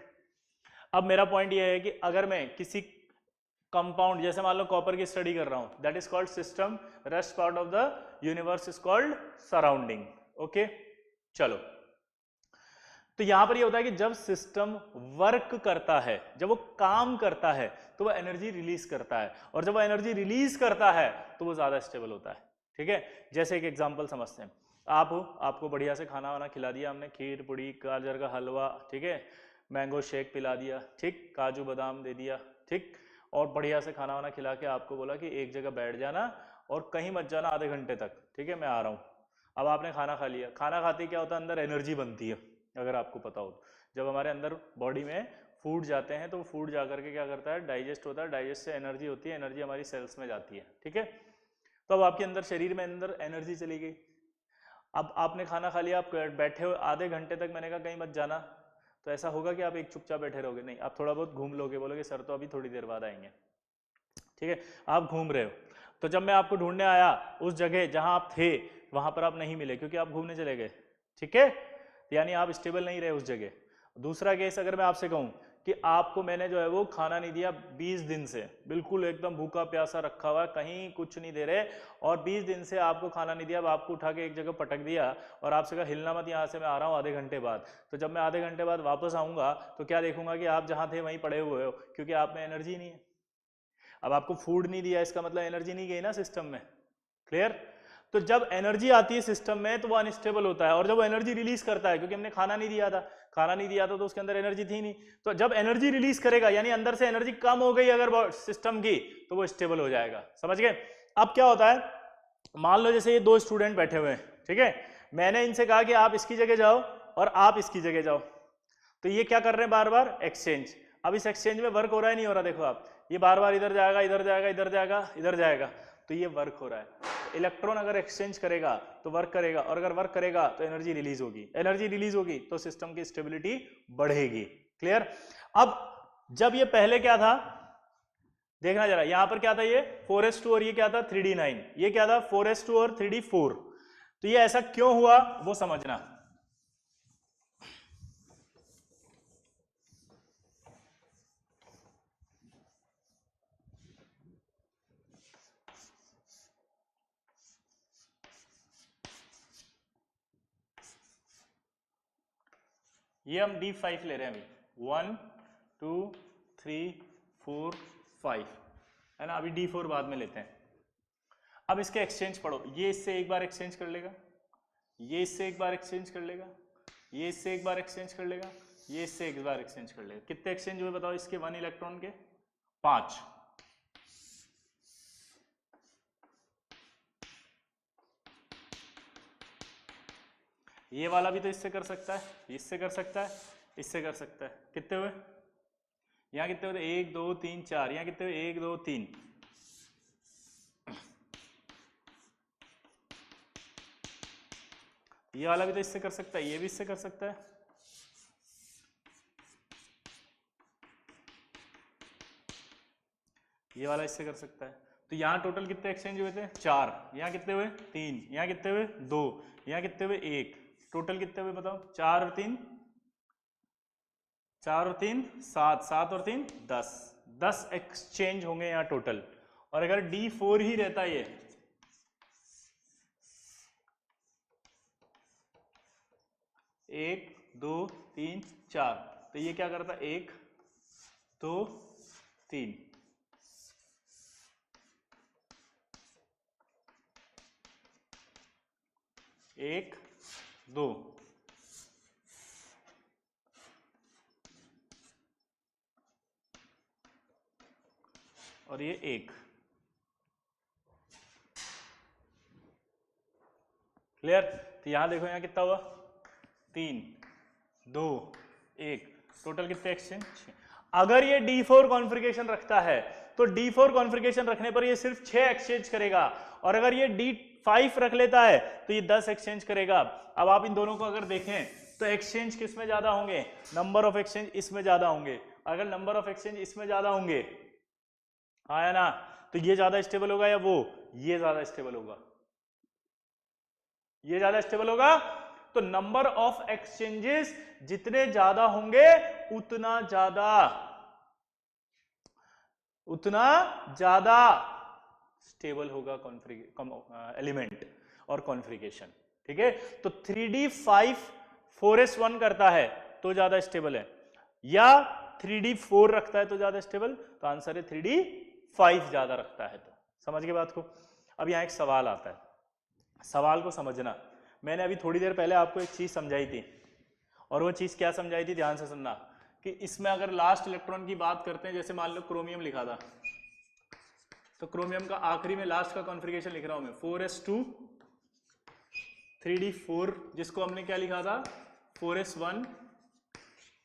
अब मेरा पॉइंट ये है कि अगर मैं किसी कंपाउंड, जैसे मान लो कॉपर की स्टडी कर रहा हूं, that is called system, rest part of the universe is called surrounding. Okay, चलो, तो यहां पर ये होता है कि जब सिस्टम वर्क करता है, जब वो काम करता है तो वो एनर्जी रिलीज करता है, और जब वो एनर्जी रिलीज करता है तो वो ज्यादा स्टेबल होता है। ठीक है, जैसे एक एग्जांपल समझते हैं, आपको बढ़िया से खाना वाना खिला दिया हमने, खीर पूड़ी गाजर का हलवा, ठीक है, मैंगो शेक पिला दिया, ठीक, काजू बादाम दे दिया, ठीक, और बढ़िया से खाना वाना खिला के आपको बोला कि एक जगह बैठ जाना और कहीं मत जाना आधे घंटे तक, ठीक है, मैं आ रहा हूँ। अब आपने खाना खा लिया, खाना खाते क्या होता है, अंदर एनर्जी बनती है, अगर आपको पता हो। जब हमारे अंदर बॉडी में फूड जाते हैं तो फूड जा करके क्या करता है, डाइजेस्ट होता है, डाइजेस्ट से एनर्जी होती है, एनर्जी हमारी सेल्स में जाती है। ठीक है, तो अब आपके अंदर शरीर में अंदर एनर्जी चली गई। अब आपने खाना खा लिया, आप बैठे हो आधे घंटे तक, मैंने कहा कहीं मत जाना, तो ऐसा होगा कि आप एक चुपचाप बैठे रहोगे? नहीं, आप थोड़ा बहुत घूम लोगे, बोलोगे सर तो अभी थोड़ी देर बाद आएंगे। ठीक है, आप घूम रहे हो, तो जब मैं आपको ढूंढने आया उस जगह जहां आप थे वहां पर आप नहीं मिले क्योंकि आप घूमने चले गए। ठीक है, यानी आप स्टेबल नहीं रहे उस जगह। दूसरा केस अगर मैं आपसे कहूं कि आपको मैंने जो है वो खाना नहीं दिया 20 दिन से, बिल्कुल एकदम भूखा प्यासा रखा हुआ है, कहीं कुछ नहीं दे रहे, और 20 दिन से आपको खाना नहीं दिया, अब आपको उठा के एक जगह पटक दिया और आपसे कहा हिलना मत यहाँ से, मैं आ रहा हूँ आधे घंटे बाद। तो जब मैं आधे घंटे बाद वापस आऊंगा तो क्या देखूंगा कि आप जहाँ थे वहीं पड़े हुए हो, क्योंकि आप में एनर्जी नहीं है। अब आपको फूड नहीं दिया, इसका मतलब एनर्जी नहीं गई ना सिस्टम में। क्लियर? तो जब एनर्जी आती है सिस्टम में तो वो अनस्टेबल होता है, और जब वो एनर्जी रिलीज करता है, क्योंकि हमने खाना नहीं दिया था, खाना नहीं दिया था तो उसके अंदर एनर्जी थी नहीं, तो जब एनर्जी रिलीज करेगा यानी अंदर से एनर्जी कम हो गई अगर सिस्टम की, तो वो स्टेबल हो जाएगा। समझ गए? अब क्या होता है, मान लो जैसे ये दो स्टूडेंट बैठे हुए हैं, ठीक है, मैंने इनसे कहा कि आप इसकी जगह जाओ और आप इसकी जगह जाओ, तो ये क्या कर रहे हैं, बार बार एक्सचेंज। अब इस एक्सचेंज में वर्क हो रहा है, नहीं हो रहा? देखो आप, ये बार बार इधर जाएगा, इधर जाएगा, इधर जाएगा, इधर जाएगा, तो ये वर्क हो रहा है। इलेक्ट्रॉन अगर एक्सचेंज करेगा तो वर्क करेगा, और अगर वर्क करेगा तो एनर्जी रिलीज होगी, एनर्जी रिलीज होगी तो सिस्टम की स्टेबिलिटी बढ़ेगी। क्लियर? अब जब ये पहले क्या था, देखना जरा, यहां पर क्या था, ये 4s2 और ये क्या था 3d9, ये क्या था 4s2 और 3d4, तो ये ऐसा क्यों हुआ वो समझना। ये हम D5 ले रहे हैं अभी, 1 2 3 4 5 है ना, अभी D4 बाद में लेते हैं। अब इसके एक्सचेंज पढ़ो, ये इससे एक बार एक्सचेंज कर लेगा, ये इससे एक बार एक्सचेंज कर लेगा, ये इससे एक बार एक्सचेंज कर लेगा, ये इससे एक बार एक्सचेंज कर लेगा। कितने एक्सचेंज हुए बताओ इसके 1 इलेक्ट्रॉन के? 5। ये वाला भी तो इससे कर सकता है, इससे कर सकता है, इससे कर सकता है। कितने हुए यहाँ? कितने हुए? 1 2 3 4। यहाँ कितने हुए? 1 2 3। ये वाला भी तो इससे कर सकता है, ये भी इससे कर सकता है। ये वाला इससे कर सकता है। तो यहाँ टोटल कितने एक्सचेंज हुए थे? 4। यहाँ कितने हुए? 3। यहाँ कितने हुए? 2। यहाँ कितने हुए? 1। टोटल कितने हुए बताओ? 4 और 3 7, 7 और 3 10। 10 एक्सचेंज होंगे यहाँ टोटल। और अगर D4 ही रहता ये, एक 2 3 4, तो ये क्या करता? 1 2 3। 1 2। और ये 1। क्लियर? तो यहां देखो, यहाँ कितना हुआ? 3 2 1। टोटल कितने एक्सचेंज? अगर ये D4 कॉन्फ़िगरेशन रखता है तो D4 कॉन्फ़िगरेशन रखने पर ये सिर्फ 6 एक्सचेंज करेगा, और अगर ये D5 रख लेता है तो ये 10 एक्सचेंज करेगा। अब आप इन दोनों को अगर देखें तो एक्सचेंज किस में ज्यादा होंगे? नंबर ऑफ एक्सचेंज इसमें ज्यादा होंगे। अगर नंबर ऑफ एक्सचेंज इसमें ज्यादा होंगे, हाँ या ना, तो ये ज्यादा स्टेबल होगा या वो? ये ज्यादा स्टेबल होगा, ये ज्यादा स्टेबल होगा। तो नंबर ऑफ एक्सचेंजेस जितने ज्यादा होंगे उतना ज्यादा स्टेबल होगा एलिमेंट और कॉन्फ़िगरेशन। ठीक है? तो 3D5 4s1 करता है तो ज्यादा स्टेबल है, या 3D4 रखता है तो ज्यादा स्टेबल? तो आंसर है 3D5 ज्यादा रखता है। तो समझ गए बात को? अब यहां एक सवाल आता है, सवाल को समझना। मैंने अभी थोड़ी देर पहले आपको एक चीज समझाई थी, और वो चीज क्या समझाई थी? ध्यान से सुनना। कि इसमें अगर लास्ट इलेक्ट्रॉन की बात करते हैं, जैसे मान लो क्रोमियम लिखा था, तो क्रोमियम का आखिरी में लास्ट का कॉन्फ़िगरेशन लिख रहा हूं मैं 4s2 3D4, जिसको हमने क्या लिखा था? 4s1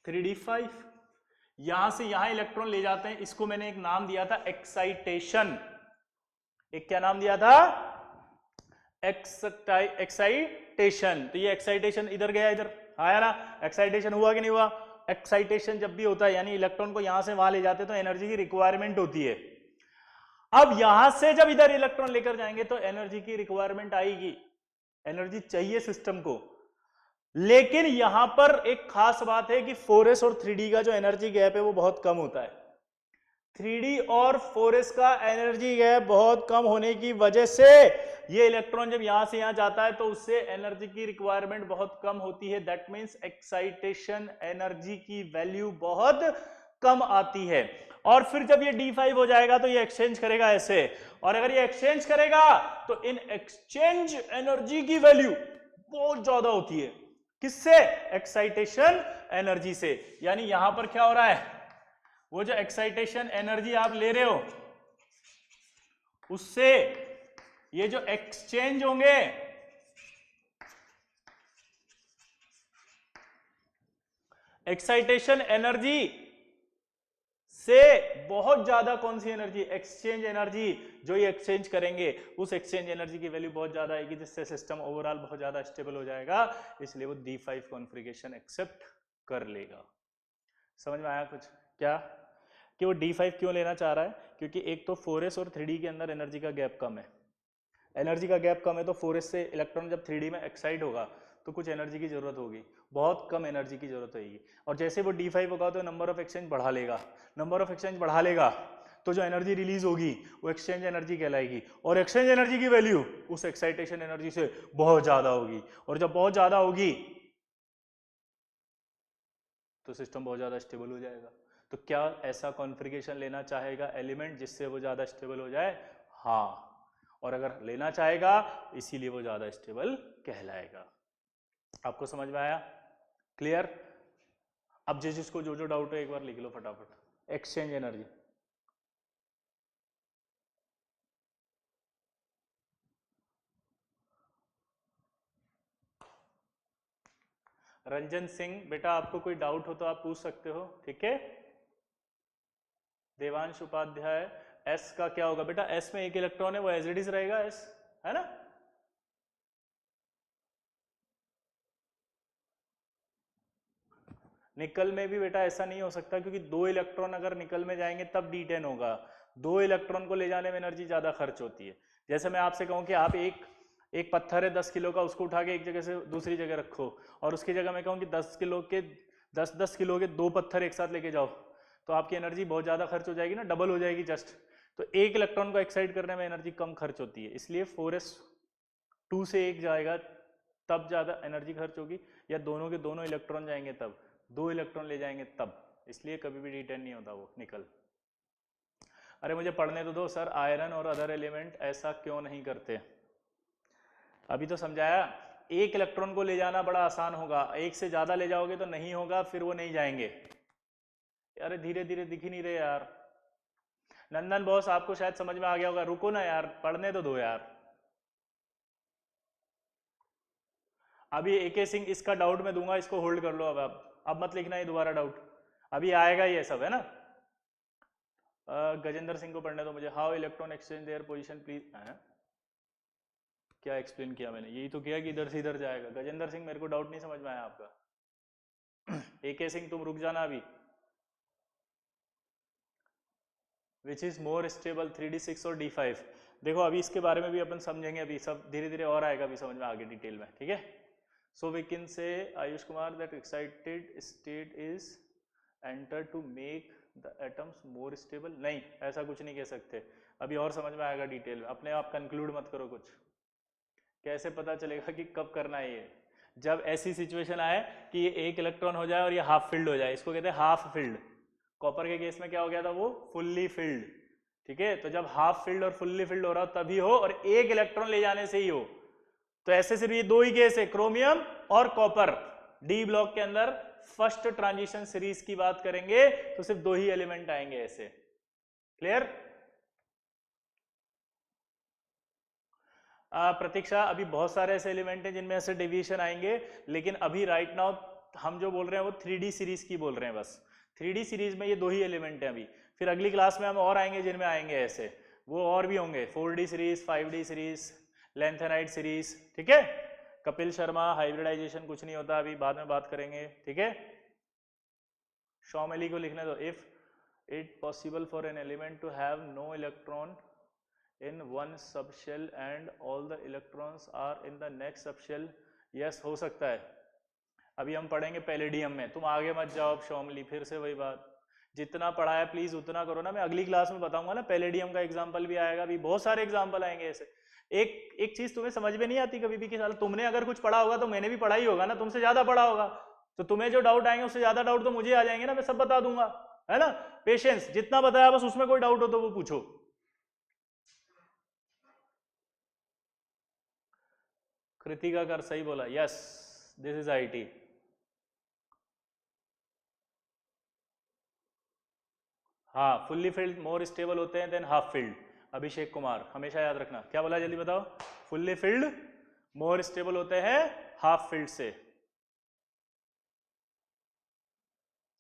3D5। यहां से यहां इलेक्ट्रॉन ले जाते हैं, इसको मैंने एक नाम दिया था एक्साइटेशन। एक क्या नाम दिया था? एक्साइटेशन। तो ये एक्साइटेशन इधर गया, इधर आया ना? एक्साइटेशन हुआ कि नहीं हुआ? एक्साइटेशन जब भी होता है यानी इलेक्ट्रॉन को यहां से वहां ले जाते तो एनर्जी की रिक्वायरमेंट होती है। अब यहां से जब इधर इलेक्ट्रॉन लेकर जाएंगे तो एनर्जी की रिक्वायरमेंट आएगी, एनर्जी चाहिए सिस्टम को। लेकिन यहां पर एक खास बात है कि 4s और 3D का जो एनर्जी गैप है वो बहुत कम होता है। 3D और 4s का एनर्जी गैप बहुत कम होने की वजह से ये इलेक्ट्रॉन जब यहां से यहां जाता है तो उससे एनर्जी की रिक्वायरमेंट बहुत कम होती है। दैट मींस एक्साइटेशन एनर्जी की वैल्यू बहुत कम आती है। और फिर जब ये D5 हो जाएगा तो ये एक्सचेंज करेगा ऐसे, और अगर ये एक्सचेंज करेगा तो इन एक्सचेंज एनर्जी की वैल्यू बहुत ज्यादा होती है। किससे? एक्साइटेशन एनर्जी से। यानी यहां पर क्या हो रहा है? वो जो एक्साइटेशन एनर्जी आप ले रहे हो उससे ये जो एक्सचेंज होंगे, एक्साइटेशन एनर्जी से बहुत ज्यादा कौन सी एनर्जी? Exchange energy. जो ये एक्सचेंज करेंगे उस एक्सचेंज एनर्जी की वैल्यू बहुत ज्यादा आएगी, जिससे सिस्टम ओवरऑल बहुत ज्यादा स्टेबल हो जाएगा। इसलिए वो D5 कॉन्फ़िगरेशन एक्सेप्ट कर लेगा। समझ में आया कुछ क्या? कि वो D5 क्यों लेना चाह रहा है? क्योंकि एक तो 4s और 3D के अंदर एनर्जी का गैप कम है। एनर्जी का गैप कम है तो 4s से इलेक्ट्रॉन जब 3D में एक्साइट होगा तो कुछ एनर्जी की जरूरत होगी, बहुत कम एनर्जी की जरूरत होगी। और जैसे वो D5 होगा तो नंबर ऑफ एक्सचेंज बढ़ा लेगा। नंबर ऑफ एक्सचेंज बढ़ा लेगा तो जो एनर्जी रिलीज होगी वो एक्सचेंज एनर्जी कहलाएगी, और एक्सचेंज एनर्जी की वैल्यू उस एक्साइटेशन एनर्जी से बहुत ज्यादा होगी। और जब बहुत ज्यादा होगी तो सिस्टम बहुत ज्यादा स्टेबल हो जाएगा। तो क्या ऐसा कॉन्फ़िगरेशन लेना चाहेगा एलिमेंट जिससे वो ज्यादा स्टेबल हो जाए? हाँ। और अगर लेना चाहेगा इसीलिए वो ज्यादा स्टेबल कहलाएगा। आपको समझ में आया? क्लियर? अब जिसको जो जो डाउट है एक बार लिख लो फटाफट। एक्सचेंज एनर्जी, रंजन सिंह बेटा आपको कोई डाउट हो तो आप पूछ सकते हो, ठीक है। देवांश उपाध्याय, एस का क्या होगा बेटा? एस में एक इलेक्ट्रॉन है, वो एज इट इज रहेगा एस, है ना। निकल में भी बेटा ऐसा नहीं हो सकता, क्योंकि 2 इलेक्ट्रॉन अगर निकल में जाएंगे तब D10 होगा। 2 इलेक्ट्रॉन को ले जाने में एनर्जी ज्यादा खर्च होती है। जैसे मैं आपसे कहूं कि आप एक पत्थर है 10 किलो का, उसको उठा के एक जगह से दूसरी जगह रखो, और उसकी जगह मैं कहूँ कि 10 किलो के 2 पत्थर एक साथ लेके जाओ, तो आपकी एनर्जी बहुत ज़्यादा खर्च हो जाएगी ना, डबल हो जाएगी जस्ट। तो एक इलेक्ट्रॉन को एक्साइट करने में एनर्जी कम खर्च होती है, इसलिए 4s2 से 1 जाएगा तब ज़्यादा एनर्जी खर्च होगी, या दोनों के दोनों इलेक्ट्रॉन जाएंगे तब, 2 इलेक्ट्रॉन ले जाएंगे तब, इसलिए कभी भी D10 नहीं होता वो निकल। अरे मुझे पढ़ने तो दो सर, आयरन और अदर एलिमेंट ऐसा क्यों नहीं करते? अभी तो समझाया, एक इलेक्ट्रॉन को ले जाना बड़ा आसान होगा, एक से ज्यादा ले जाओगे तो नहीं होगा, फिर वो नहीं जाएंगे। अरे धीरे धीरे दिख ही नहीं रहे यार। नंदन बॉस आपको शायद समझ में आ गया होगा, रुको ना यार, पढ़ने तो दो यार। अभी AK सिंह इसका डाउट मैं दूंगा, इसको होल्ड कर लो। अब मत लिखना ये दोबारा डाउट, अभी आएगा ये सब, है ना। गजेंद्र सिंह को पढ़ने दो मुझे। How electron exchange their position please. क्या एक्सप्लेन किया मैंने? यही तो किया कि इधर से इधर जाएगा। गजेंद्र सिंह मेरे को डाउट नहीं समझ में आया आपका। AK सिंह तुम रुक जाना अभी। Which is more stable 3D6 और D5? देखो अभी इसके बारे में भी अपन समझेंगे, अभी सब धीरे धीरे और आएगा अभी समझ में आगे डिटेल में, ठीक है। सो we can say Ayush Kumar that excited state is enter to make the atoms more stable. नहीं, ऐसा कुछ नहीं कह सकते, अभी और समझ में आएगा डिटेल में। अपने आप कंक्लूड मत करो कुछ। कैसे पता चलेगा कि कब करना है ये? जब ऐसी सिचुएशन आए कि ये एक इलेक्ट्रॉन हो जाए और ये हाफ फिल्ड हो जाए, इसको कहते हैं हाफ फिल्ड। कॉपर के केस में क्या हो गया था? वो फुल्ली फिल्ड, ठीक है। तो जब हाफ फिल्ड और फुल्ली फिल्ड हो रहा हो तभी हो, और एक इलेक्ट्रॉन ले जाने से ही हो। तो ऐसे सिर्फ ये 2 ही केस है, क्रोमियम और कॉपर। डी ब्लॉक के अंदर फर्स्ट ट्रांजिशन सीरीज की बात करेंगे तो सिर्फ 2 ही एलिमेंट आएंगे ऐसे। क्लियर? प्रतीक्षा, अभी बहुत सारे ऐसे एलिमेंट हैं जिनमें ऐसे डेविएशन आएंगे, लेकिन अभी राइट नाउ हम जो बोल रहे हैं वो 3D सीरीज की बोल रहे हैं बस। 3D सीरीज में ये 2 ही एलिमेंट हैं अभी, फिर अगली क्लास में हम और आएंगे जिनमें आएंगे ऐसे, वो और भी होंगे। 4D series, 5D series, lanthanide series, ठीक है। कपिल शर्मा, हाइब्रिडाइजेशन कुछ नहीं होता, अभी बाद में बात करेंगे, ठीक है। शॉमेली को लिखने दो। If it possible for an element to have no electron in one subshell and all the electrons are in the next subshell, yes हो सकता है। अभी हम पढ़ेंगे पैलेडियम में, तुम आगे मत जाओ शॉमली, फिर से वही बात। जितना पढ़ा है प्लीज उतना करो ना, मैं अगली क्लास में बताऊंगा ना, पैलेडियम का एग्जाम्पल भी आएगा, अभी बहुत सारे एग्जाम्पल आएंगे ऐसे। एक चीज तुम्हें समझ में नहीं आती कभी भी कि साल तुमने अगर कुछ पढ़ा होगा तो मैंने भी पढ़ा ही होगा ना, तुमसे ज्यादा पढ़ा होगा, तो तुम्हें जो डाउट आएंगे उससे ज्यादा डाउट तो मुझे आ जाएंगे ना, मैं सब बता दूंगा, है ना। पेशेंस, जितना बताया बस उसमें कोई डाउट हो तो वो पूछो। कृतिका कर सही बोला, यस दिस इज IT। हाँ, फुल्ली फिल्ड मोर स्टेबल होते हैं than half filled. Abhishek Kumar हमेशा याद रखना, क्या बोला जल्दी बताओ? फुल्ली फिल्ड मोर स्टेबल होते हैं हाफ फिल्ड से।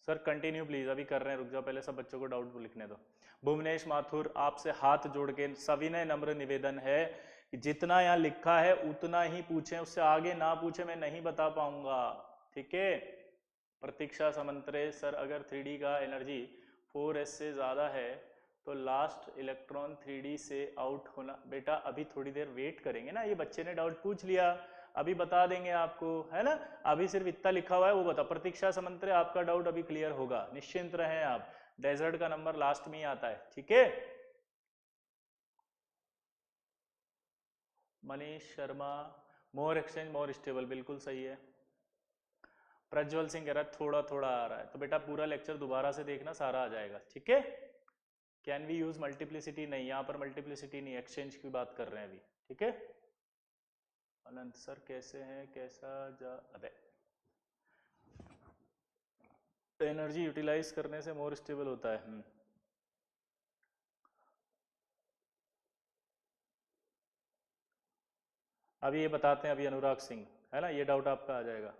सर कंटिन्यू प्लीज, अभी कर रहे हैं, रुक जाओ पहले सब बच्चों को डाउट लिखने दो। भुवनेश माथुर, आपसे हाथ जोड़ के सविनय नम्र निवेदन है कि जितना यहाँ लिखा है उतना ही पूछें, उससे आगे ना पूछे, मैं नहीं बता पाऊंगा, ठीक है। प्रतीक्षा समंतरे, सर अगर 3D का एनर्जी 4s से ज़्यादा है तो लास्ट इलेक्ट्रॉन 3D से आउट होना। बेटा अभी थोड़ी देर वेट करेंगे ना, ये बच्चे ने डाउट पूछ लिया, अभी बता देंगे आपको, है ना। अभी सिर्फ इतना लिखा हुआ है वो बता। प्रतीक्षा समंतरे, आपका डाउट अभी क्लियर होगा, निश्चिंत रहें आप। डेजर्ट का नंबर लास्ट में ही आता है, ठीक है। मनीष शर्मा, मोर एक्सचेंज मोर स्टेबल, बिल्कुल सही है। प्रज्वल सिंह कह रहा है थोड़ा थोड़ा आ रहा है, तो बेटा पूरा लेक्चर दोबारा से देखना, सारा आ जाएगा, ठीक है। Can we use multiplicity? नहीं, यहाँ पर मल्टीप्लिसिटी नहीं, एक्सचेंज की बात कर रहे हैं अभी, ठीक है। अनंत सर कैसे हैं, कैसा जा, अबे एनर्जी यूटिलाइज करने से मोर स्टेबल होता है। अभी ये बताते हैं, अभी अनुराग सिंह है ना, ये डाउट आपका आ जाएगा।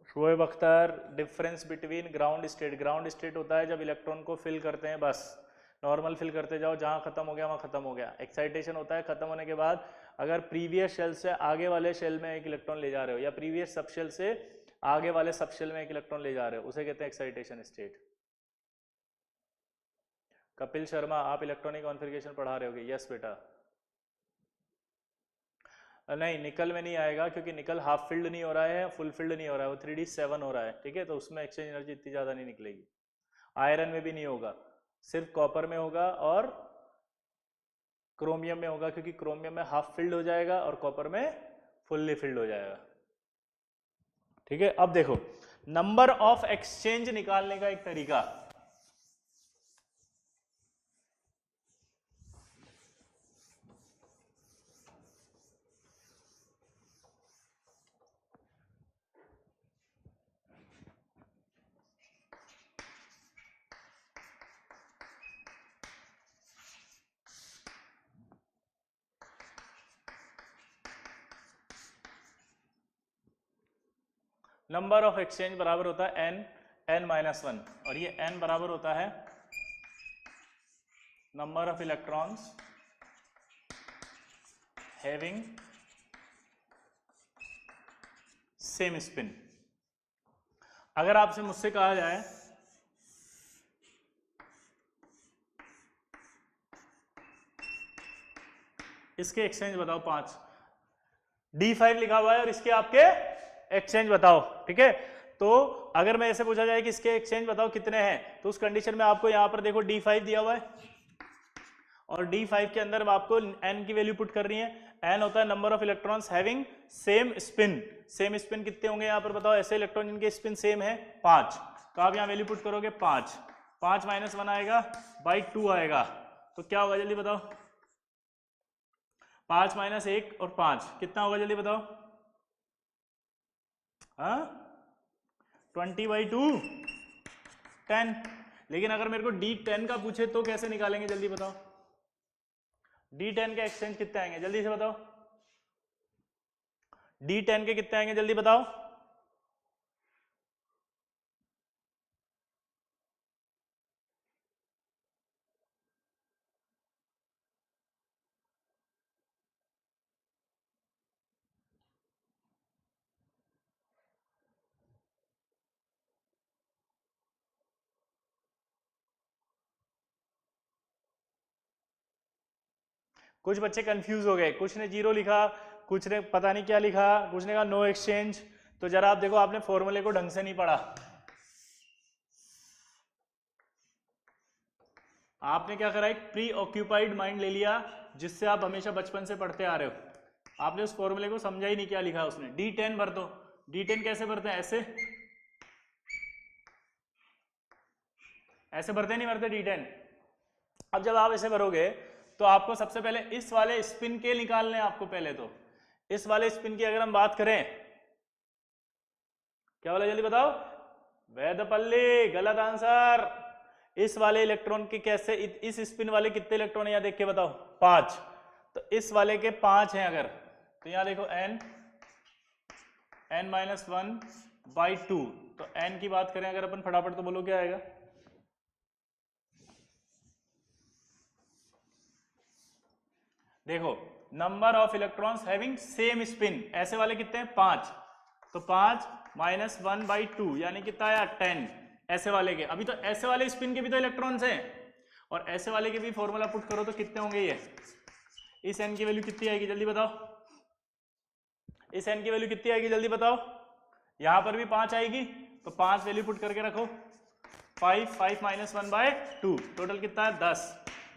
Shoaib Akhtar, difference between ground state होता है जब इलेक्ट्रॉन को फिल करते हैं, बस नॉर्मल फिल करते जाओ, जहां खत्म हो गया वहां खत्म हो गया। एक्साइटेशन होता है खत्म होने के बाद, अगर प्रीवियस शेल से आगे वाले शेल में एक इलेक्ट्रॉन ले जा रहे हो, या प्रीवियस सब शेल से आगे वाले सब शेल में एक इलेक्ट्रॉन ले जा रहे हो, उसे कहते हैं एक्साइटेशन स्टेट। कपिल शर्मा, आप इलेक्ट्रॉनिक कॉन्फ़िगरेशन पढ़ा रहे होगे? यस बेटा। नहीं, निकल में नहीं आएगा, क्योंकि निकल हाफ फिल्ड नहीं हो रहा है, फुल फिल्ड नहीं हो रहा है, वो 3d7 हो रहा है, ठीक है, तो उसमें एक्सचेंज एनर्जी इतनी ज़्यादा नहीं निकलेगी। आयरन में भी नहीं होगा, सिर्फ कॉपर में होगा और क्रोमियम में होगा, क्योंकि क्रोमियम में हाफ फिल्ड हो जाएगा और कॉपर में फुल्ली फिल्ड हो जाएगा। ठीक है, अब देखो नंबर ऑफ एक्सचेंज निकालने का एक तरीका। नंबर ऑफ एक्सचेंज बराबर होता है n-1, और ये n बराबर होता है number of electrons having same spin. अगर आपसे मुझसे कहा जाए इसके एक्सचेंज बताओ 5, D5 लिखा हुआ है और इसके आपके एक्सचेंज बताओ, ठीक है, तो अगर मैं ऐसे पूछा जाए कि इसके एक्सचेंज बताओ कितने हैं, तो उस कंडीशन में आपको यहां पर देखो D5 दिया हुआ है, और D5 के अंदर आपको n की वैल्यू पुट करनी है। n होता है number of electrons having same spin. Same spin कितने होंगे यहां पर बताओ? ऐसे इलेक्ट्रॉन जिनके स्पिन सेम है 5, तो आप यहां वैल्यू पुट करोगे 5, 5 माइनस 1 आएगा बाई 2 आएगा, तो क्या होगा जल्दी बताओ? 5 माइनस 1 और 5 कितना होगा जल्दी बताओ? हाँ, 20/2 10। लेकिन अगर मेरे को D10 का पूछे तो कैसे निकालेंगे जल्दी बताओ? D10 के एक्सचेंज कितने आएंगे जल्दी से बताओ? D10 के कितने आएंगे जल्दी बताओ? कुछ बच्चे कंफ्यूज हो गए, कुछ ने 0 लिखा, कुछ ने पता नहीं क्या लिखा, कुछ ने कहा नो एक्सचेंज। तो जरा आप देखो, आपने फॉर्मूले को ढंग से नहीं पढ़ा। आपने क्या करा, एक प्री ऑक्यूपाइड माइंड ले लिया, जिससे आप हमेशा बचपन से पढ़ते आ रहे हो। आपने उस फॉर्मूले को समझा ही नहीं क्या लिखा उसने। D10 भर दो। D10 कैसे भरते हैं? ऐसे ऐसे भरते नहीं भरते D10? अब जब आप ऐसे भरोगे तो आपको सबसे पहले इस वाले स्पिन के निकालने हैं आपको। पहले तो इस वाले स्पिन की अगर हम बात करें, क्या वाला जल्दी बताओ? वेदपल्ली, गलत आंसर। इस वाले इलेक्ट्रॉन के कैसे, इस स्पिन वाले कितने इलेक्ट्रॉन है यहां देख के बताओ? 5। तो इस वाले के 5 हैं अगर, तो यहां देखो n-1/2, तो n की बात करें अगर अपन फटाफट, तो बोलो क्या आएगा? देखो, number of electrons having same spin, ऐसे वाले कितने हैं? 5, तो 5 माइनस 1/2 यानी कितना आया? 10। ऐसे वाले के, अभी तो ऐसे वाले स्पिन के भी तो इलेक्ट्रॉन्स हैं, और ऐसे वाले के भी फॉर्मूला पुट करो तो कितने होंगे ये? इस n की वैल्यू कितनी आएगी जल्दी बताओ? इस n की वैल्यू कितनी आएगी जल्दी बताओ? यहां पर भी 5 आएगी, तो 5 वैल्यू पुट करके रखो। 5 माइनस 1/2, टोटल कितना है? 10।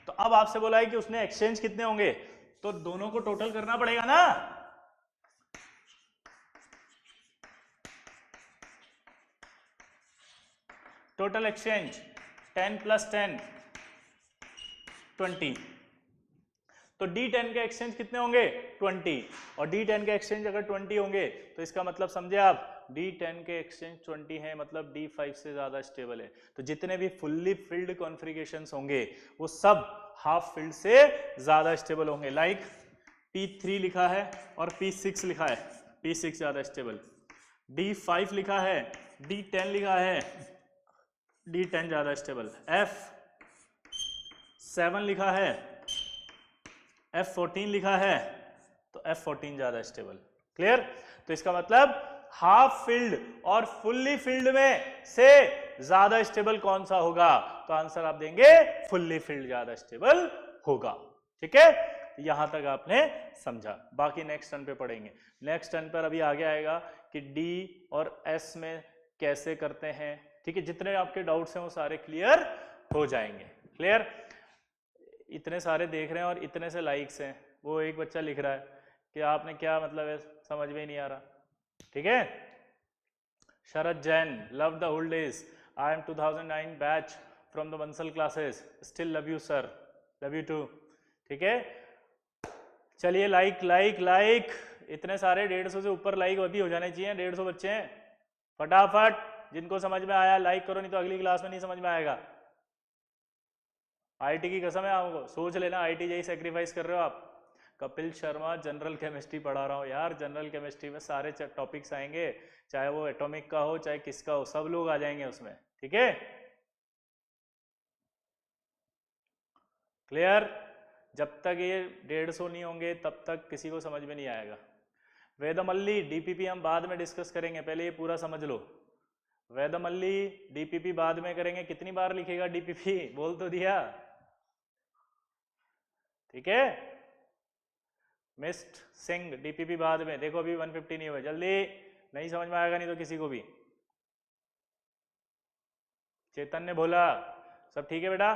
तो अब आपसे बोला है कि उसने एक्सचेंज कितने होंगे, तो दोनों को टोटल करना पड़ेगा ना। Total exchange 10 + 10 20। तो D10 के एक्सचेंज कितने होंगे 20, और D10 के एक्सचेंज अगर 20 होंगे तो इसका मतलब समझे आप, D10 के एक्सचेंज 20 है मतलब D5 से ज्यादा स्टेबल है। तो जितने भी फुल्ली फिल्ड कॉन्फ़िगरेशंस होंगे वो सब हाफ फिल्ड से ज्यादा स्टेबल होंगे। लाइक P3 लिखा है और P6 लिखा है, P6 ज्यादा स्टेबल। D5 लिखा है, D10 लिखा है, D10 ज्यादा स्टेबल। F7 लिखा है, F14 लिखा है, तो F14 ज्यादा स्टेबल। क्लियर? तो इसका मतलब हाफ फिल्ड और फुल्ली फिल्ड में से ज्यादा स्टेबल कौन सा होगा? तो आंसर आप देंगे फुल्ली फिल्ड ज्यादा स्टेबल होगा। ठीक है, यहां तक आपने समझा। बाकी नेक्स्ट टर्न पे पढ़ेंगे। नेक्स्ट टर्न पर अभी आगे आएगा कि डी और एस में कैसे करते हैं। ठीक है, जितने आपके डाउट्स हैं वो सारे क्लियर हो जाएंगे। क्लियर? इतने सारे देख रहे हैं और इतने से लाइक्स हैं। वो एक बच्चा लिख रहा है कि आपने क्या मतलब है, समझ में ही नहीं आ रहा। ठीक है, Sharad Jain, love the old days, I am 2009 batch from the Bansal classes, still love you sir, love you too. ठीक है, चलिए लाइक लाइक लाइक, इतने सारे 150 से ऊपर लाइक अभी हो जाने चाहिए। 150 बच्चे हैं, फटाफट जिनको समझ में आया लाइक करो, नहीं तो अगली क्लास में नहीं समझ में आएगा। आईटी की कसम है आपको, सोच लेना आईटी जैसी सेक्रीफाइस कर रहे हो आप। कपिल शर्मा जनरल केमिस्ट्री पढ़ा रहा हूँ यार, जनरल केमिस्ट्री में सारे टॉपिक्स आएंगे, चाहे वो एटॉमिक का हो चाहे किसका हो, सब लोग आ जाएंगे उसमें। ठीक है, क्लियर? जब तक ये 150 नहीं होंगे तब तक किसी को समझ में नहीं आएगा। वेदमल्ली डीपीपी हम बाद में डिस्कस करेंगे, पहले ये पूरा समझ लो। वेदमल्ली डीपीपी बाद में करेंगे। कितनी बार लिखेगा डीपीपी, बोल तो दिया। ठीक है, मिस्ट सिंह डीपीपी बाद में। देखो अभी 150 नहीं हुए, जल्दी, नहीं समझ में आएगा नहीं तो किसी को भी। चैतन्य भोला, सब ठीक है बेटा?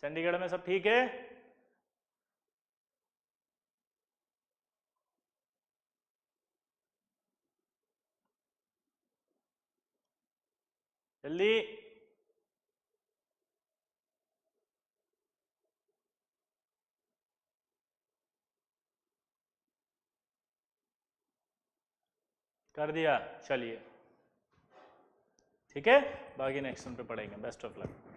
चंडीगढ़ में सब ठीक है? जल्दी, कर दिया? चलिए ठीक है, बाकी नेक्स्ट पे पढ़ेंगे। Best of luck.